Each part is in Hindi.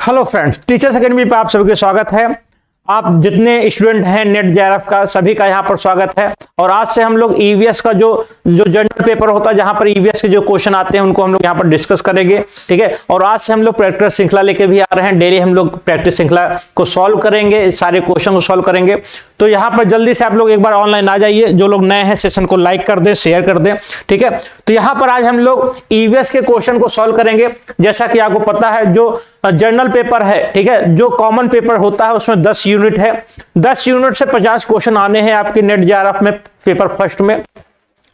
हेलो फ्रेंड्स, टीचर्स अकेडमी पे आप सभी का स्वागत है। आप जितने स्टूडेंट हैं नेट जेआरएफ का, सभी का यहाँ पर स्वागत है। और आज से हम लोग ईवीएस का जो जनरल पेपर होता है, जहाँ पर ईवीएस के जो क्वेश्चन आते हैं उनको हम लोग यहाँ पर डिस्कस करेंगे, ठीक है। और आज से हम लोग प्रैक्टिस श्रृंखला लेके भी आ रहे हैं। डेली हम लोग प्रैक्टिस श्रृंखला को सॉल्व करेंगे, सारे क्वेश्चन को सॉल्व करेंगे। तो यहाँ पर जल्दी से आप लोग एक बार ऑनलाइन आ जाइए। जो लोग नए हैं सेशन को लाइक कर दें, शेयर कर दें, ठीक है। तो यहाँ पर आज हम लोग ईवीएस के क्वेश्चन को सॉल्व करेंगे। जैसा कि आपको पता है, जो जनरल पेपर है, ठीक है, जो कॉमन पेपर होता है उसमें 10 यूनिट है। 10 यूनिट से 50 क्वेश्चन आने हैं आपके नेट जेआरएफ में पेपर फर्स्ट में।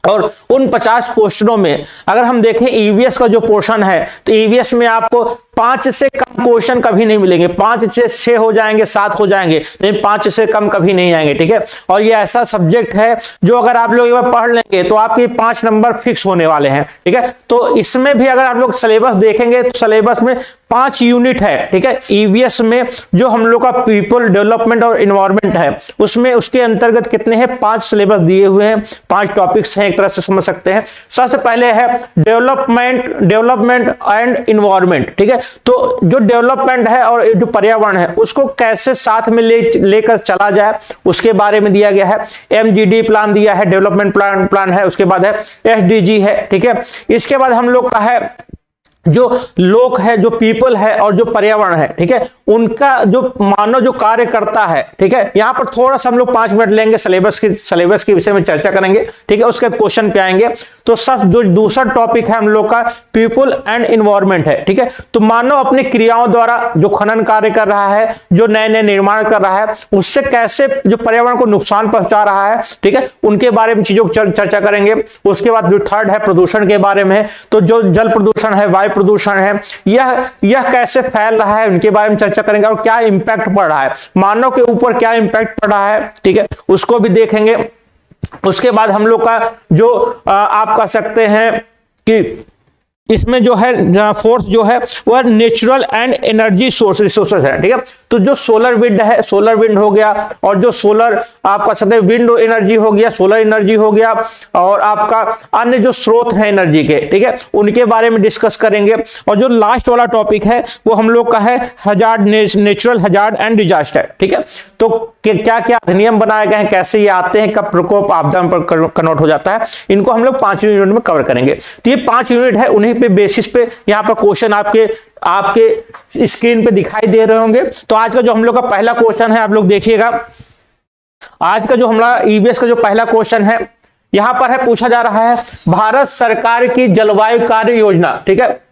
और उन 50 क्वेश्चनों में अगर हम देखें ईवीएस का जो पोर्शन है, तो ईवीएस में आपको 5 से कम क्वेश्चन कभी नहीं मिलेंगे। 5 से 6 हो जाएंगे, 7 हो जाएंगे, लेकिन 5 से कम कभी नहीं आएंगे, ठीक है। और ये ऐसा सब्जेक्ट है जो अगर आप लोग एक बार पढ़ लेंगे तो आपके 5 नंबर फिक्स होने वाले हैं, ठीक है। तो इसमें भी अगर आप लोग सिलेबस देखेंगे तो सिलेबस में 5 यूनिट है, ठीक है। ईवीएस में जो हम लोग का पीपल डेवलपमेंट और इन्वायरमेंट है, उसमें उसके अंतर्गत कितने हैं, 5 सिलेबस दिए हुए हैं, 5 टॉपिक्स हैं, एक तरह से समझ सकते हैं। सबसे पहले है डेवलपमेंट एंड इन्वायरमेंट, ठीक है। तो जो डेवलपमेंट है और जो पर्यावरण है उसको कैसे साथ में लेकर चला जाए, उसके बारे में दिया गया है। एमजीडी प्लान दिया है, डेवलपमेंट प्लान है, उसके बाद है एसडीजी है, ठीक है। इसके बाद हम लोग का है जो लोग है, जो पीपल है और जो पर्यावरण है, ठीक है, उनका जो मानव जो कार्य करता है, ठीक है। यहां पर थोड़ा सा हम लोग 5 मिनट लेंगे, सिलेबस के विषय में चर्चा करेंगे, ठीक है। उसके बाद क्वेश्चन पे आएंगे। तो सब जो दूसरा टॉपिक है हम लोग का पीपल एंड इन्वायरमेंट है, ठीक है। तो मानव अपनी क्रियाओं द्वारा जो खनन कार्य कर रहा है, जो नए नए निर्माण कर रहा है, उससे कैसे जो पर्यावरण को नुकसान पहुंचा रहा है, ठीक है, उनके बारे में चीजों की चर्चा करेंगे। उसके बाद जो थर्ड है प्रदूषण के बारे में, तो जो जल प्रदूषण है, वायु प्रदूषण है, यह कैसे फैल रहा है, उनके बारे में चर्चा करेंगे। और क्या इंपैक्ट पड़ रहा है, मानव के ऊपर क्या इंपैक्ट पड़ रहा है, ठीक है, उसको भी देखेंगे। उसके बाद हम लोग का जो आप कह सकते हैं कि इसमें जो है फोर्थ जो है वह नेचुरल एंड एनर्जी रिसोर्सेज है, ठीक है। तो जो सोलर विंड है, सोलर विंड हो गया, और जो सोलर आपका सकते विंड एनर्जी हो गया, सोलर एनर्जी हो गया, और आपका अन्य जो स्रोत है एनर्जी के, ठीक है, उनके बारे में डिस्कस करेंगे। और जो लास्ट वाला टॉपिक है वो हम लोग का है hazard, natural hazard and disaster, ठीक है। तो क्या क्या अधिनियम बनाए गए हैं, कैसे ये आते हैं, कब प्रकोप आपदा पर कन्वर्ट हो जाता है, इनको हम लोग 5 यूनिट में कवर करेंगे। तो ये 5 यूनिट है, उन्हीं पे बेसिस पे यहाँ पर क्वेश्चन आपके स्क्रीन पे दिखाई दे रहे होंगे। तो आज का जो हम लोग का पहला क्वेश्चन है, आप लोग देखिएगा। आज का जो हमारा ईवीएस का जो पहला क्वेश्चन है, यहां पर है, पूछा जा रहा है भारत सरकार की जलवायु कार्य योजना, ठीक है।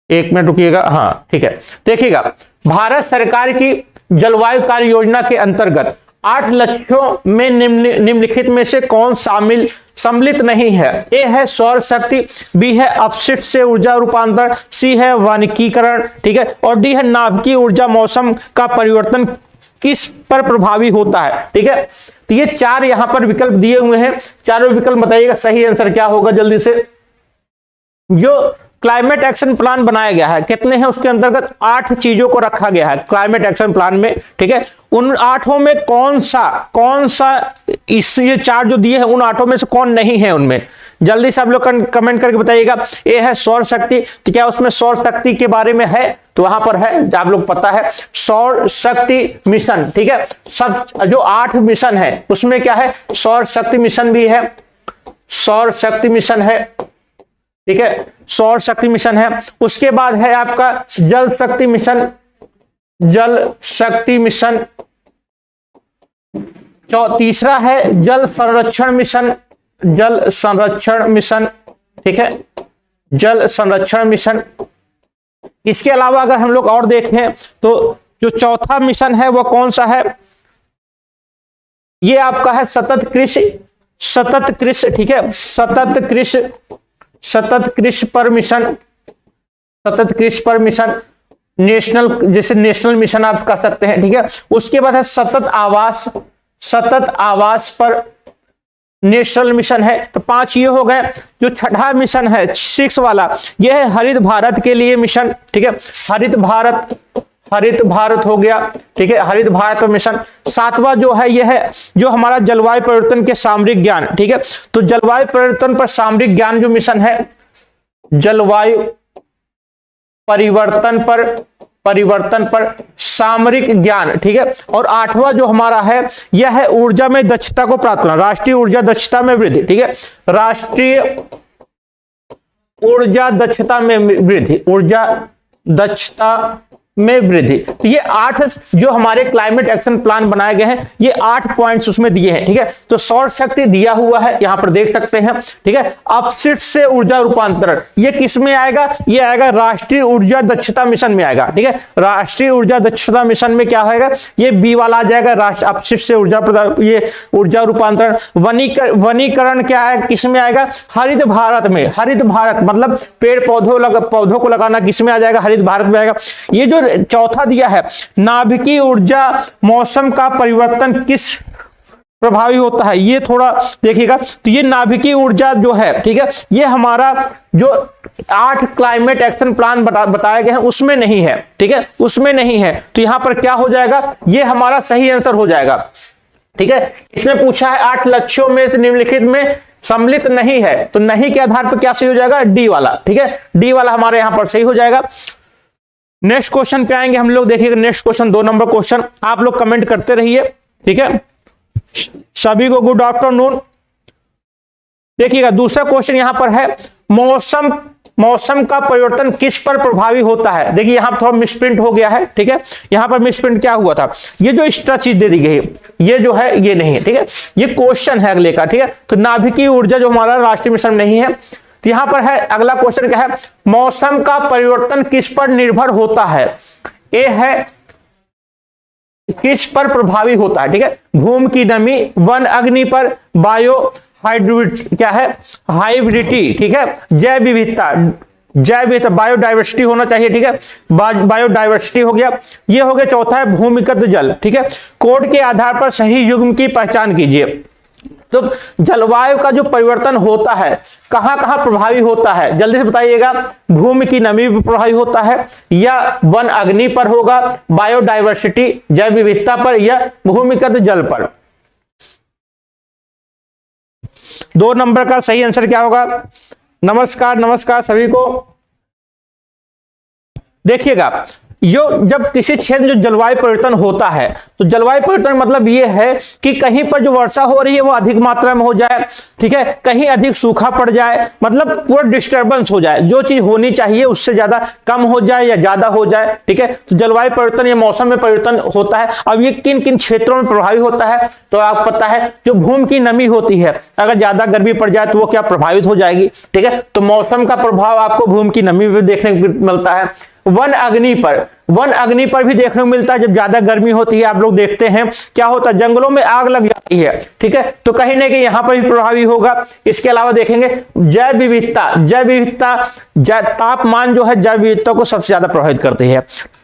एक मिनट रुकिएगा, हाँ ठीक है। देखिएगा, भारत सरकार की जलवायु कार्य योजना के अंतर्गत 8 लक्ष्यों में निम्नलिखित में से कौन सम्मिलित नहीं है। ए है सौर शक्ति, बी है अपशिष्ट से ऊर्जा रूपांतरण, सी है वानिकीकरण, ठीक है, और डी है नाभिकीय ऊर्जा। मौसम का परिवर्तन किस पर प्रभावी होता है, ठीक है। तो ये 4 यहां पर विकल्प दिए हुए हैं, चारों विकल्प बताइएगा सही आंसर क्या होगा जल्दी से। जो क्लाइमेट एक्शन प्लान बनाया गया है, कितने हैं उसके अंतर्गत 8 चीजों को रखा गया है क्लाइमेट एक्शन प्लान में, ठीक है। उन 8 में कौन सा ये 4 जो दिए हैं उन 8 में से कौन नहीं है उनमें, जल्दी से आप लोग कमेंट करके बताइएगा। ए है सौर शक्ति, तो क्या उसमें सौर शक्ति के बारे में है, तो वहां पर है, आप लोग पता है सौर शक्ति मिशन, ठीक है। सब जो 8 मिशन है उसमें क्या है, सौर शक्ति मिशन भी है, सौर शक्ति मिशन है, ठीक है, सौर शक्ति मिशन है। उसके बाद है आपका जल शक्ति मिशन, जल शक्ति मिशन। तीसरा है जल संरक्षण मिशन, जल संरक्षण मिशन, ठीक है, जल संरक्षण मिशन। इसके अलावा अगर हम लोग और देखें तो जो चौथा मिशन है वह कौन सा है, ये आपका है सतत कृषि, ठीक है, सतत कृषि पर मिशन, सतत कृषि पर मिशन, नेशनल, जैसे नेशनल मिशन आप कर सकते हैं, ठीक है। उसके बाद है सतत आवास पर नेशनल मिशन है। तो 5 ये हो गए। जो छठा मिशन है 6 वाला, यह है हरित भारत के लिए मिशन, ठीक है, हरित भारत हो गया, ठीक है, हरित भारत मिशन। सातवां जो है यह है जो हमारा जलवायु परिवर्तन के सामरिक ज्ञान, ठीक है। तो जलवायु परिवर्तन पर सामरिक ज्ञान जो मिशन है, जलवायु परिवर्तन पर सामरिक ज्ञान, ठीक है। और आठवां जो हमारा है यह है ऊर्जा में दक्षता को प्राप्त करना, राष्ट्रीय ऊर्जा दक्षता में वृद्धि, ठीक है, राष्ट्रीय ऊर्जा दक्षता में वृद्धि, ऊर्जा दक्षता में वृद्धि। तो ये 8 जो हमारे क्लाइमेट एक्शन प्लान बनाए गए हैं, ये 8 पॉइंट्स उसमें दिए हैं, ठीक है। तो सौर शक्ति दिया हुआ है, यहां पर देख सकते हैं, ठीक है। अपशिष्ट से ऊर्जा रूपांतरण, ये किस में आएगा, ये आएगा राष्ट्रीय ऊर्जा दक्षता मिशन में आएगा, ठीक है। राष्ट्रीय ऊर्जा दक्षता मिशन में क्या होगा, ये बी वाला आ जाएगा, राष्ट्र अपशिष्ट से ये ऊर्जा रूपांतरण। वनीकरण क्या है, किस में आएगा, हरित भारत में। हरित भारत मतलब पेड़ पौधों को लगाना, किस में आ जाएगा, हरित भारत में आएगा। ये जो चौथा दिया है नाभिकीय ऊर्जा, मौसम का परिवर्तन किस प्रभावी होता है, ये थोड़ा देखिएगा। तो ये नाभिकीय ऊर्जा जो है, ठीक है, ये हमारा जो 8 क्लाइमेट एक्शन प्लान बताए गए हैं उसमें नहीं है, ठीक है, उसमें नहीं है। तो यहां पर क्या हो जाएगा, ये हमारा सही आंसर हो जाएगा, ठीक है। इसमें पूछा है 8 लक्ष्यों में से निम्नलिखित में सम्मिलित नहीं है, तो नहीं के आधार पर क्या सही हो जाएगा, डी वाला, ठीक है, डी वाला हमारे यहां पर सही हो जाएगा। नेक्स्ट क्वेश्चन पे आएंगे हम लोग, देखिएगा नेक्स्ट क्वेश्चन 2 नंबर क्वेश्चन, आप लोग कमेंट करते रहिए, ठीक है। सभी को गुड आफ्टरनून। देखिएगा दूसरा क्वेश्चन यहां पर है, मौसम का परिवर्तन किस पर प्रभावी होता है। देखिए यहां पर थोड़ा मिसप्रिंट हो गया है, ठीक है, यहां पर मिसप्रिंट क्या हुआ था, ये जो एक्स्ट्रा चीज दे दी गई है ये जो है ये नहीं है, ठीक है, ये क्वेश्चन है अगले का, ठीक है। तो नाभिकीय ऊर्जा जो हमारा राष्ट्रीय मिशन नहीं है। तो यहां पर है अगला क्वेश्चन क्या है, मौसम का परिवर्तन किस पर निर्भर होता है। ए है किस पर प्रभावी होता है, ठीक है, भूमि की नमी, वन अग्नि पर, बायो हाइब्रिड क्या है, हाइब्रिडिटी, ठीक है, जैव विविधता बायोडाइवर्सिटी होना चाहिए, ठीक है, बायोडाइवर्सिटी हो गया। ये हो गया। चौथा है भूमिगत जल, ठीक है, कोड के आधार पर सही युग्म की पहचान कीजिए। तो जलवायु का जो परिवर्तन होता है कहां कहां प्रभावी होता है, जल्दी से बताइएगा। भूमि की नमी पर प्रभावी होता है, या वन अग्नि पर होगा, बायोडाइवर्सिटी जैव विविधता पर, या भूमिगत जल पर। 2 नंबर का सही आंसर क्या होगा। नमस्कार सभी को। देखिएगा जब किसी क्षेत्र में जो जलवायु परिवर्तन होता है, तो जलवायु परिवर्तन मतलब ये है कि कहीं पर जो वर्षा हो रही है वो अधिक मात्रा में हो जाए, ठीक है, कहीं अधिक सूखा पड़ जाए, मतलब पूरा डिस्टर्बेंस हो जाए, जो चीज होनी चाहिए उससे ज्यादा कम हो जाए या ज्यादा हो जाए, ठीक है। तो जलवायु परिवर्तन या मौसम में परिवर्तन होता है। अब ये किन किन क्षेत्रों में प्रभावी होता है, तो आपको पता है जो भूमि की नमी होती है, अगर ज्यादा गर्मी पड़ जाए तो वो क्या प्रभावित हो जाएगी, ठीक है। तो मौसम का प्रभाव आपको भूमि की नमी में देखने को मिलता है। वन अग्नि पर भी देखने को मिलता है। जब ज्यादा गर्मी होती है आप लोग देखते हैं क्या होता है, जंगलों में आग लग जाती है, ठीक है, तो कहीं ना कहीं यहां पर भी प्रभावी होगा। इसके अलावा देखेंगे जैव विविधता तापमान जो है जैव विविधता को सबसे ज्यादा प्रभावित करती है।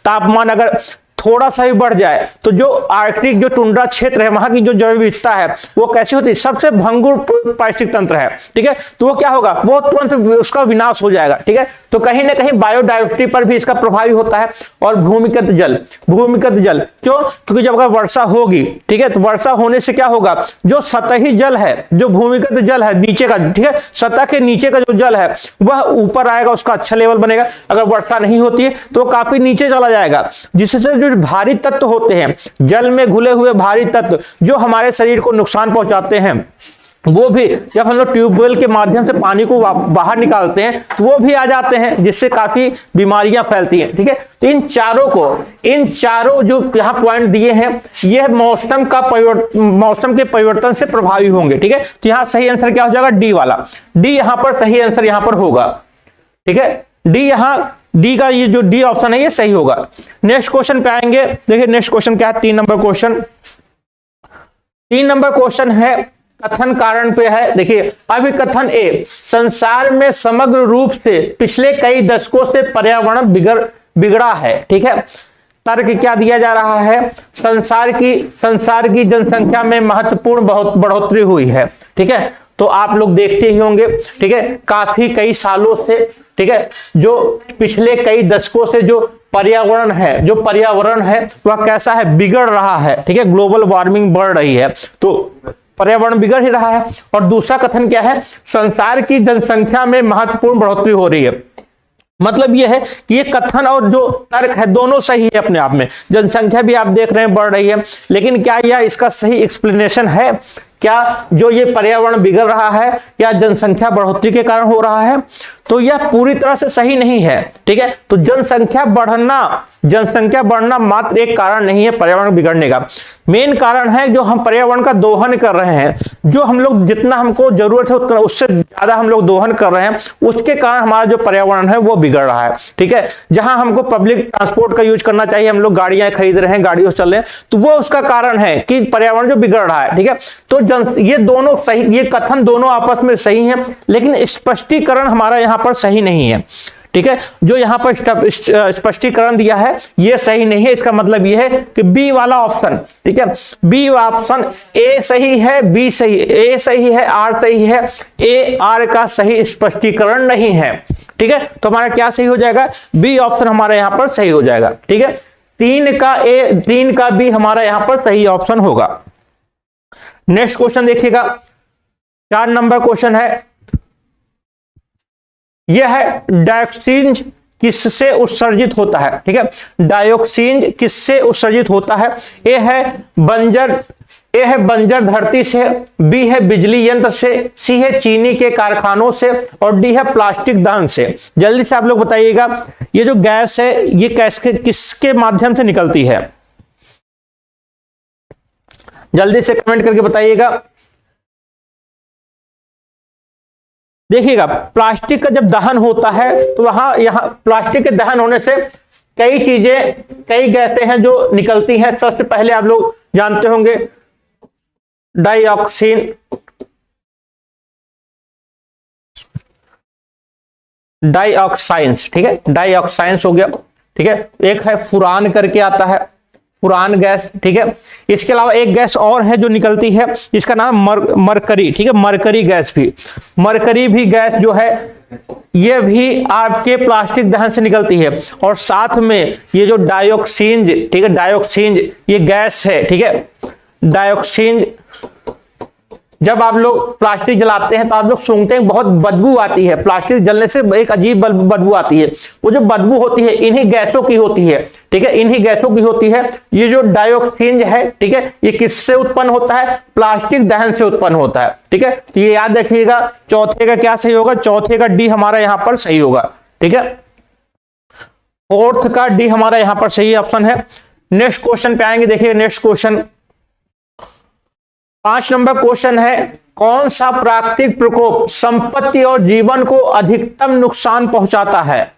तापमान अगर थोड़ा सा भी बढ़ जाए तो जो आर्कटिक जो टुंड्रा क्षेत्र है वहां की जो जैव विविधता है वो कैसी होती है, सबसे भंगुर पारिस्थितिक तंत्र है, ठीक है। तो वो क्या होगा, वो तुरंत उसका विनाश हो जाएगा, ठीक है। तो कहीं ना कहीं बायोडाइवर्सिटी पर भी इसका प्रभावी होता है। और भूमिगत जल क्यों, क्योंकि जब अगर वर्षा होगी, ठीक है, तो वर्षा होने से क्या होगा, जो सतही जल है, जो भूमिगत जल है नीचे का, ठीक है, सतह के नीचे का जो जल है वह ऊपर आएगा, उसका अच्छा लेवल बनेगा। अगर वर्षा नहीं होती है तो काफी नीचे चला जाएगा, जिससे जो भारी तत्व होते हैं, जल में घुले हुए भारी तत्व जो हमारे शरीर को नुकसान पहुंचाते हैं, वो भी जब हम लोग ट्यूबवेल के माध्यम से पानी को बाहर निकालते हैं तो वो भी आ जाते हैं, जिससे काफी बीमारियां फैलती हैं, ठीक है। तो इन चारों जो यहाँ पॉइंट दिए हैं ये मौसम के परिवर्तन से प्रभावी होंगे, ठीक है। तो यहाँ सही आंसर क्या हो जाएगा, डी वाला। डी यहाँ पर सही आंसर यहाँ पर होगा, ठीक है। डी का ये जो डी ऑप्शन है ये सही होगा। नेक्स्ट क्वेश्चन पे आएंगे। देखिए नेक्स्ट क्वेश्चन क्या है, 3 नंबर क्वेश्चन है कथन कारण पे है। देखिए अभिकथन ए, संसार में समग्र रूप से पिछले कई दशकों से पर्यावरण बिगड़ा है, ठीक है। तर्क क्या दिया जा रहा है, संसार की जनसंख्या में महत्वपूर्ण बढ़ोतरी हुई है, ठीक है। तो आप लोग देखते ही होंगे, ठीक है, काफी कई सालों से, ठीक है, जो पिछले कई दशकों से जो पर्यावरण है, जो पर्यावरण है वह कैसा है, बिगड़ रहा है। ठीक है, ग्लोबल वार्मिंग बढ़ रही है तो पर्यावरण बिगड़ ही रहा है। और दूसरा कथन क्या है, संसार की जनसंख्या में महत्वपूर्ण बढ़ोतरी हो रही है। मतलब यह है कि ये कथन और जो तर्क है दोनों सही है अपने आप में। जनसंख्या भी आप देख रहे हैं बढ़ रही है, लेकिन क्या यह इसका सही एक्सप्लेनेशन है? क्या जो ये पर्यावरण बिगड़ रहा है या जनसंख्या बढ़ोतरी के कारण हो रहा है? तो यह पूरी तरह से सही नहीं है। ठीक है, तो जनसंख्या बढ़ना मात्र एक कारण नहीं है पर्यावरण बिगड़ने का। मेन कारण है जो हम पर्यावरण का दोहन कर रहे हैं, जो हम लोग जितना हमको जरूरत है उतना उससे ज्यादा हम लोग दोहन कर रहे हैं, उसके कारण हमारा जो पर्यावरण है वो बिगड़ रहा है। ठीक है, जहां हमको पब्लिक ट्रांसपोर्ट का यूज करना चाहिए, हम लोग गाड़ियां खरीद रहे हैं, गाड़ियों से चल रहे हैं, तो वो उसका कारण है कि पर्यावरण जो बिगड़ रहा है। ठीक है, तो ये दोनों सही, ये कथन दोनों आपस में सही हैं, लेकिन स्पष्टीकरण हमारा यहां पर सही नहीं है। ठीक है, जो यहां पर स्पष्टीकरण दिया है ये सही नहीं है। इसका मतलब ये है कि बी वाला ऑप्शन, ठीक है, बी ऑप्शन ए सही है, बी सही, ए सही है, आर सही है, ए आर का सही स्पष्टीकरण नहीं है। ठीक है, तो हमारा क्या सही हो जाएगा, बी ऑप्शन हमारा यहां पर सही हो जाएगा। ठीक है, 3 का ए 3 का बी हमारा यहां पर सही ऑप्शन होगा। नेक्स्ट क्वेश्चन देखिएगा, 4 नंबर क्वेश्चन है, यह है डायोक्सिन किससे उत्सर्जित होता है। ठीक है, डायोक्सिन किससे उत्सर्जित होता है? ए है बंजर धरती से, बी है बिजली यंत्र से, सी है चीनी के कारखानों से, और डी है प्लास्टिक दहन से। जल्दी से आप लोग बताइएगा, ये जो गैस है ये किसके माध्यम से निकलती है? जल्दी से कमेंट करके बताइएगा। देखिएगा, प्लास्टिक का जब दहन होता है तो यहां प्लास्टिक के दहन होने से कई गैसें हैं जो निकलती हैं। सबसे पहले आप लोग जानते होंगे डाइऑक्साइंस। ठीक है, डाइऑक्साइंस हो गया। ठीक है, एक है फुरान करके आता है, फुरान गैस। ठीक है, इसके अलावा एक गैस और है जो निकलती है, इसका नाम मरकरी। ठीक है, मरकरी गैस भी, मरकरी भी गैस जो है ये भी आपके प्लास्टिक दहन से निकलती है। और साथ में ये जो डायोक्सिन, ठीक है, डायोक्सिन ये गैस है। ठीक है, डायोक्सिन जब आप लोग प्लास्टिक जलाते हैं तो आप लोग सूंघते हैं, बहुत बदबू आती है। प्लास्टिक जलने से एक अजीब बदबू आती है। वो जो बदबू होती है इन्हीं गैसों की होती है। ठीक है, इन्हीं गैसों की होती है। ये जो डायोक्सिन है, ठीक है, ये किससे उत्पन्न होता है? प्लास्टिक दहन से उत्पन्न होता है। ठीक है, तो ये याद रखिएगा। चौथे का क्या सही होगा? चौथे का डी हमारा यहां पर सही होगा। ठीक है, 4th का डी हमारा यहां पर सही ऑप्शन है। नेक्स्ट क्वेश्चन पे आएंगे। देखिए नेक्स्ट क्वेश्चन 5 नंबर क्वेश्चन है, कौन सा प्राकृतिक प्रकोप संपत्ति और जीवन को अधिकतम नुकसान पहुंचाता है?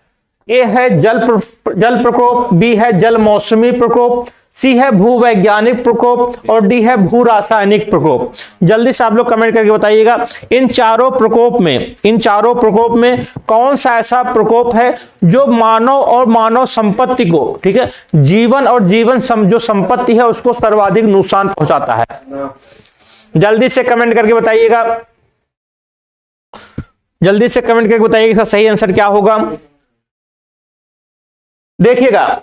ए है जल प्रकोप, बी है जल मौसमी प्रकोप, सी है भूवैज्ञानिक प्रकोप, और डी है भू रासायनिक प्रकोप। जल्दी से आप लोग कमेंट करके बताइएगा, इन चारों प्रकोप में कौन सा ऐसा प्रकोप है जो मानव और मानव संपत्ति को, ठीक है, जीवन और जो संपत्ति है उसको सर्वाधिक नुकसान पहुंचाता है? जल्दी से कमेंट करके बताइएगा, जल्दी से कमेंट करके बताइएगा इसका सही आंसर क्या होगा। देखिएगा,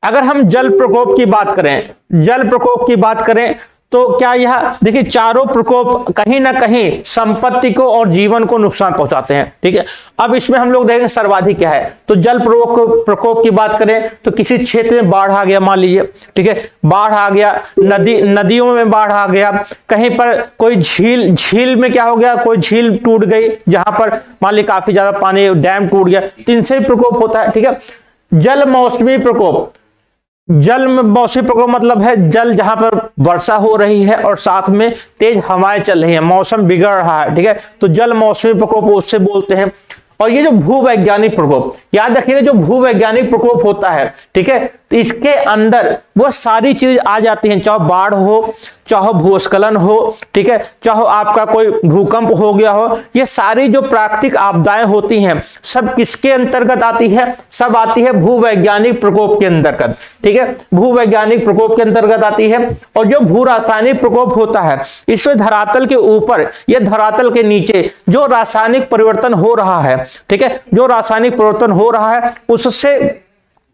अगर हम जल प्रकोप की बात करें तो क्या यह, देखिए, चारों प्रकोप कहीं ना कहीं संपत्ति को और जीवन को नुकसान पहुंचाते हैं। ठीक है, अब इसमें हम लोग देखेंगे सर्वाधिक क्या है। तो जल प्रकोप की बात करें तो किसी क्षेत्र में बाढ़ आ गया, मान लीजिए, ठीक है, बाढ़ आ गया, नदियों में बाढ़ आ गया, कहीं पर कोई झील में क्या हो गया, कोई झील टूट गई जहां पर मान लीजिए काफी ज्यादा पानी, डैम टूट गया, तो इनसे भी प्रकोप होता है। ठीक है, जल मौसमी प्रकोप मतलब है जल जहां पर वर्षा हो रही है और साथ में तेज हवाएं चल रही है, मौसम बिगड़ रहा है। ठीक है, तो जल मौसमी प्रकोप उससे बोलते हैं। और ये जो भूवैज्ञानिक प्रकोप, याद रखिएगा, जो भूवैज्ञानिक प्रकोप होता है, ठीक है, तो इसके अंदर वो सारी चीज आ जाती हैं, चाहे बाढ़ हो, चाहे भूस्खलन हो, ठीक है, चाहे आपका कोई भूकंप हो गया हो, ये सारी जो प्राकृतिक आपदाएं होती हैं सब किसके अंतर्गत आती है? सब आती है भूवैज्ञानिक प्रकोप के अंतर्गत। ठीक है, भूवैज्ञानिक प्रकोप के अंतर्गत आती है। और जो भू रासायनिक प्रकोप होता है, इसमें धरातल के ऊपर या धरातल के नीचे जो रासायनिक परिवर्तन हो रहा है, ठीक है, जो रासायनिक परिवर्तन हो रहा है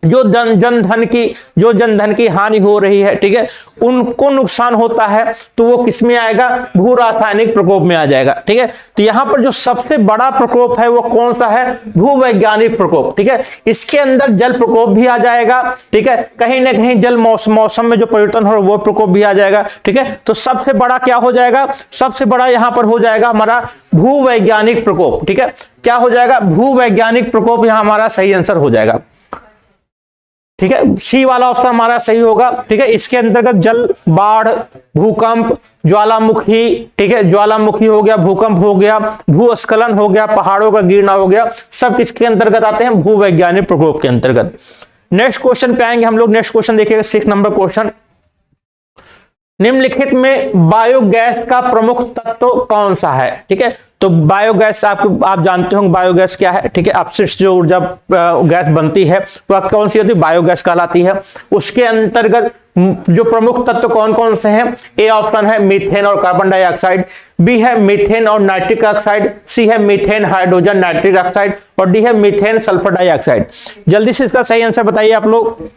जो जनधन की हानि हो रही है, ठीक है, उनको नुकसान होता है, तो वो किस में आएगा, भू रासायनिक प्रकोप में आ जाएगा। ठीक है, तो यहां पर जो सबसे बड़ा प्रकोप है वो कौन सा है, भूवैज्ञानिक प्रकोप। ठीक है, इसके अंदर जल प्रकोप भी आ जाएगा। ठीक है, कहीं ना कहीं जल मौसम में जो परिवर्तन हो वो प्रकोप भी आ जाएगा। ठीक है, तो सबसे बड़ा क्या हो जाएगा, सबसे बड़ा यहां पर हो जाएगा हमारा भूवैज्ञानिक प्रकोप। ठीक है, क्या हो जाएगा, भूवैज्ञानिक प्रकोप, यहां हमारा सही आंसर हो जाएगा। ठीक है, सी वाला ऑप्शन हमारा सही होगा। ठीक है, इसके अंतर्गत जल, बाढ़, भूकंप, ज्वालामुखी, ठीक है, ज्वालामुखी हो गया, भूकंप हो गया, भूस्खलन हो गया, पहाड़ों का गिरना हो गया, सब किसके अंतर्गत आते हैं, भूवैज्ञानिक प्रकोप के अंतर्गत। नेक्स्ट क्वेश्चन पे आएंगे हम लोग। नेक्स्ट क्वेश्चन देखिएगा, 6 नंबर क्वेश्चन। निम्नलिखित में बायोगैस का प्रमुख तत्व कौन सा है। ठीक है, तो बायोगैस आप जानते होंगे बायोगैस क्या है। ठीक है, अपशिष्ट जो ऊर्जा गैस बनती है वह कौन सी होती है, बायोगैस कहलाती है। उसके अंतर्गत जो प्रमुख तत्व कौन कौन से हैं, ए ऑप्शन है मीथेन और कार्बन डाइऑक्साइड, बी है मीथेन और नाइट्रिक ऑक्साइड, सी है मीथेन हाइड्रोजन नाइट्रिक ऑक्साइड और डी है मीथेन सल्फर डाइऑक्साइड। जल्दी से इसका सही आंसर बताइए आप लोग।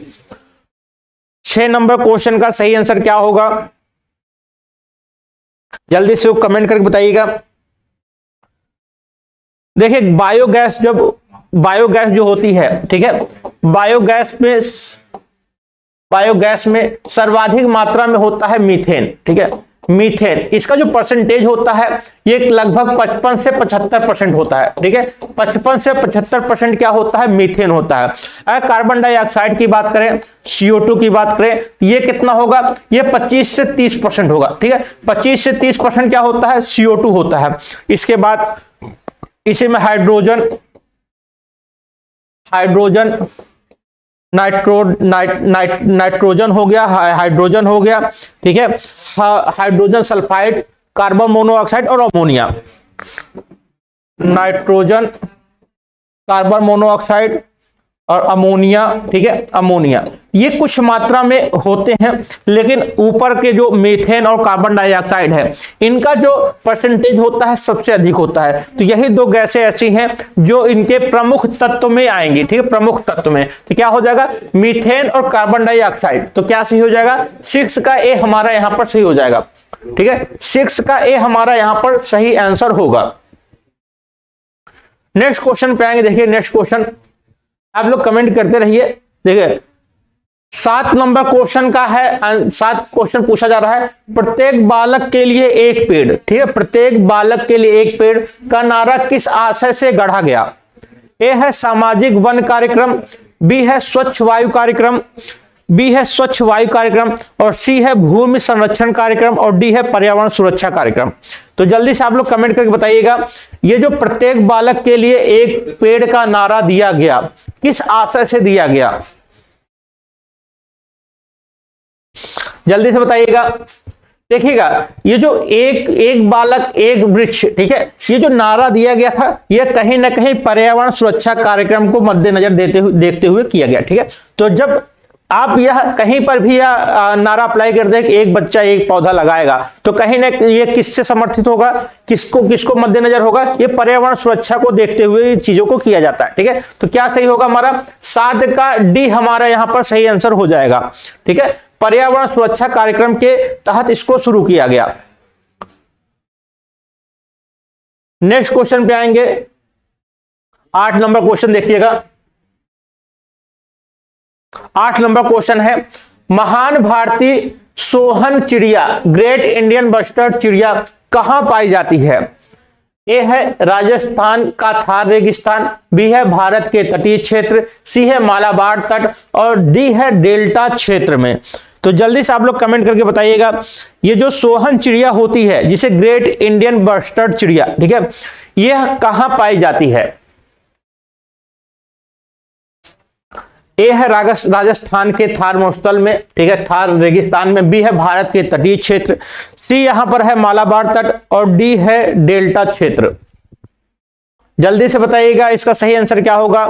6 नंबर क्वेश्चन का सही आंसर क्या होगा, जल्दी से कमेंट करके बताइएगा। देखिए, बायोगैस जो होती है, ठीक है, बायोगैस में सर्वाधिक मात्रा में होता है मीथेन। ठीक है, मीथेन, इसका जो परसेंटेज होता है ये लगभग 55 से 75% होता है। ठीक है, 55 से 75% क्या होता है, मीथेन होता है। अगर कार्बन डाइऑक्साइड की बात करें, CO2 की बात करें, ये कितना होगा, ये 25 से 30% होगा। ठीक है, 25 से 30% क्या होता है, CO2 होता है। इसके बाद इसी में हाइड्रोजन नाइट्रोजन हो गया, हाइड्रोजन हो गया। ठीक है, हाइड्रोजन सल्फाइड, कार्बन मोनोऑक्साइड और अमोनिया। नाइट्रोजन, कार्बन मोनोऑक्साइड और अमोनिया। ठीक है, अमोनिया ये कुछ मात्रा में होते हैं, लेकिन ऊपर के जो मीथेन और कार्बन डाइऑक्साइड है इनका जो परसेंटेज होता है सबसे अधिक होता है। तो यही 2 गैसें ऐसी हैं जो इनके प्रमुख तत्व में आएंगी। ठीक है, प्रमुख तत्व में तो क्या हो जाएगा, मीथेन और कार्बन डाइऑक्साइड। तो क्या सही हो जाएगा, 6 का ए हमारा यहां पर सही हो जाएगा। ठीक है, 6 का ए हमारा यहां पर सही आंसर होगा। नेक्स्ट क्वेश्चन पे आएंगे। देखिए, नेक्स्ट क्वेश्चन आप लोग कमेंट करते रहिए। देखिए, 7 नंबर क्वेश्चन का है, 7 क्वेश्चन पूछा जा रहा है। प्रत्येक बालक के लिए एक पेड़, ठीक है, प्रत्येक बालक के लिए एक पेड़ का नारा किस आशय से गढ़ा गया। ए है सामाजिक वन कार्यक्रम, बी है स्वच्छ वायु कार्यक्रम, और सी है भूमि संरक्षण कार्यक्रम और डी है पर्यावरण सुरक्षा कार्यक्रम। तो जल्दी से आप लोग कमेंट करके बताइएगा, ये जो प्रत्येक बालक के लिए एक पेड़ का नारा दिया गया किस आशय से दिया गया, जल्दी से बताइएगा। देखिएगा, ये जो एक बालक एक वृक्ष, ठीक है, ये जो नारा दिया गया था ये कहीं ना कहीं पर्यावरण सुरक्षा कार्यक्रम को मद्देनजर देखते हुए किया गया। ठीक है, तो जब आप यह कहीं पर भी यह नारा अप्लाई कर दें कि एक बच्चा एक पौधा लगाएगा, तो कहीं ना ये किससे समर्थित होगा, किसको मद्देनजर होगा, ये पर्यावरण सुरक्षा को देखते हुए चीजों को किया जाता है। ठीक है, तो क्या सही होगा हमारा, 7 का डी हमारा यहां पर सही आंसर हो जाएगा। ठीक है, पर्यावरण सुरक्षा कार्यक्रम के तहत इसको शुरू किया गया। नेक्स्ट क्वेश्चन पे आएंगे, 8 नंबर क्वेश्चन देखिएगा। 8 नंबर क्वेश्चन है, महान भारतीय सोहन चिड़िया, ग्रेट इंडियन बस्टर्ड चिड़िया कहां पाई जाती है। ए है राजस्थान का थार रेगिस्तान, बी है भारत के तटीय क्षेत्र, सी है मालाबार तट और डी है डेल्टा क्षेत्र में। तो जल्दी से आप लोग कमेंट करके बताइएगा, ये जो सोहन चिड़िया होती है जिसे ग्रेट इंडियन बस्टर्ड चिड़िया, ठीक है, यह कहां पाई जाती है। ए है राजस्थान के थार मरुस्थल में, ठीक है, थार रेगिस्तान में, बी है भारत के तटीय क्षेत्र, सी यहां पर है मालाबार तट और डी है डेल्टा क्षेत्र। जल्दी से बताइएगा इसका सही आंसर क्या होगा।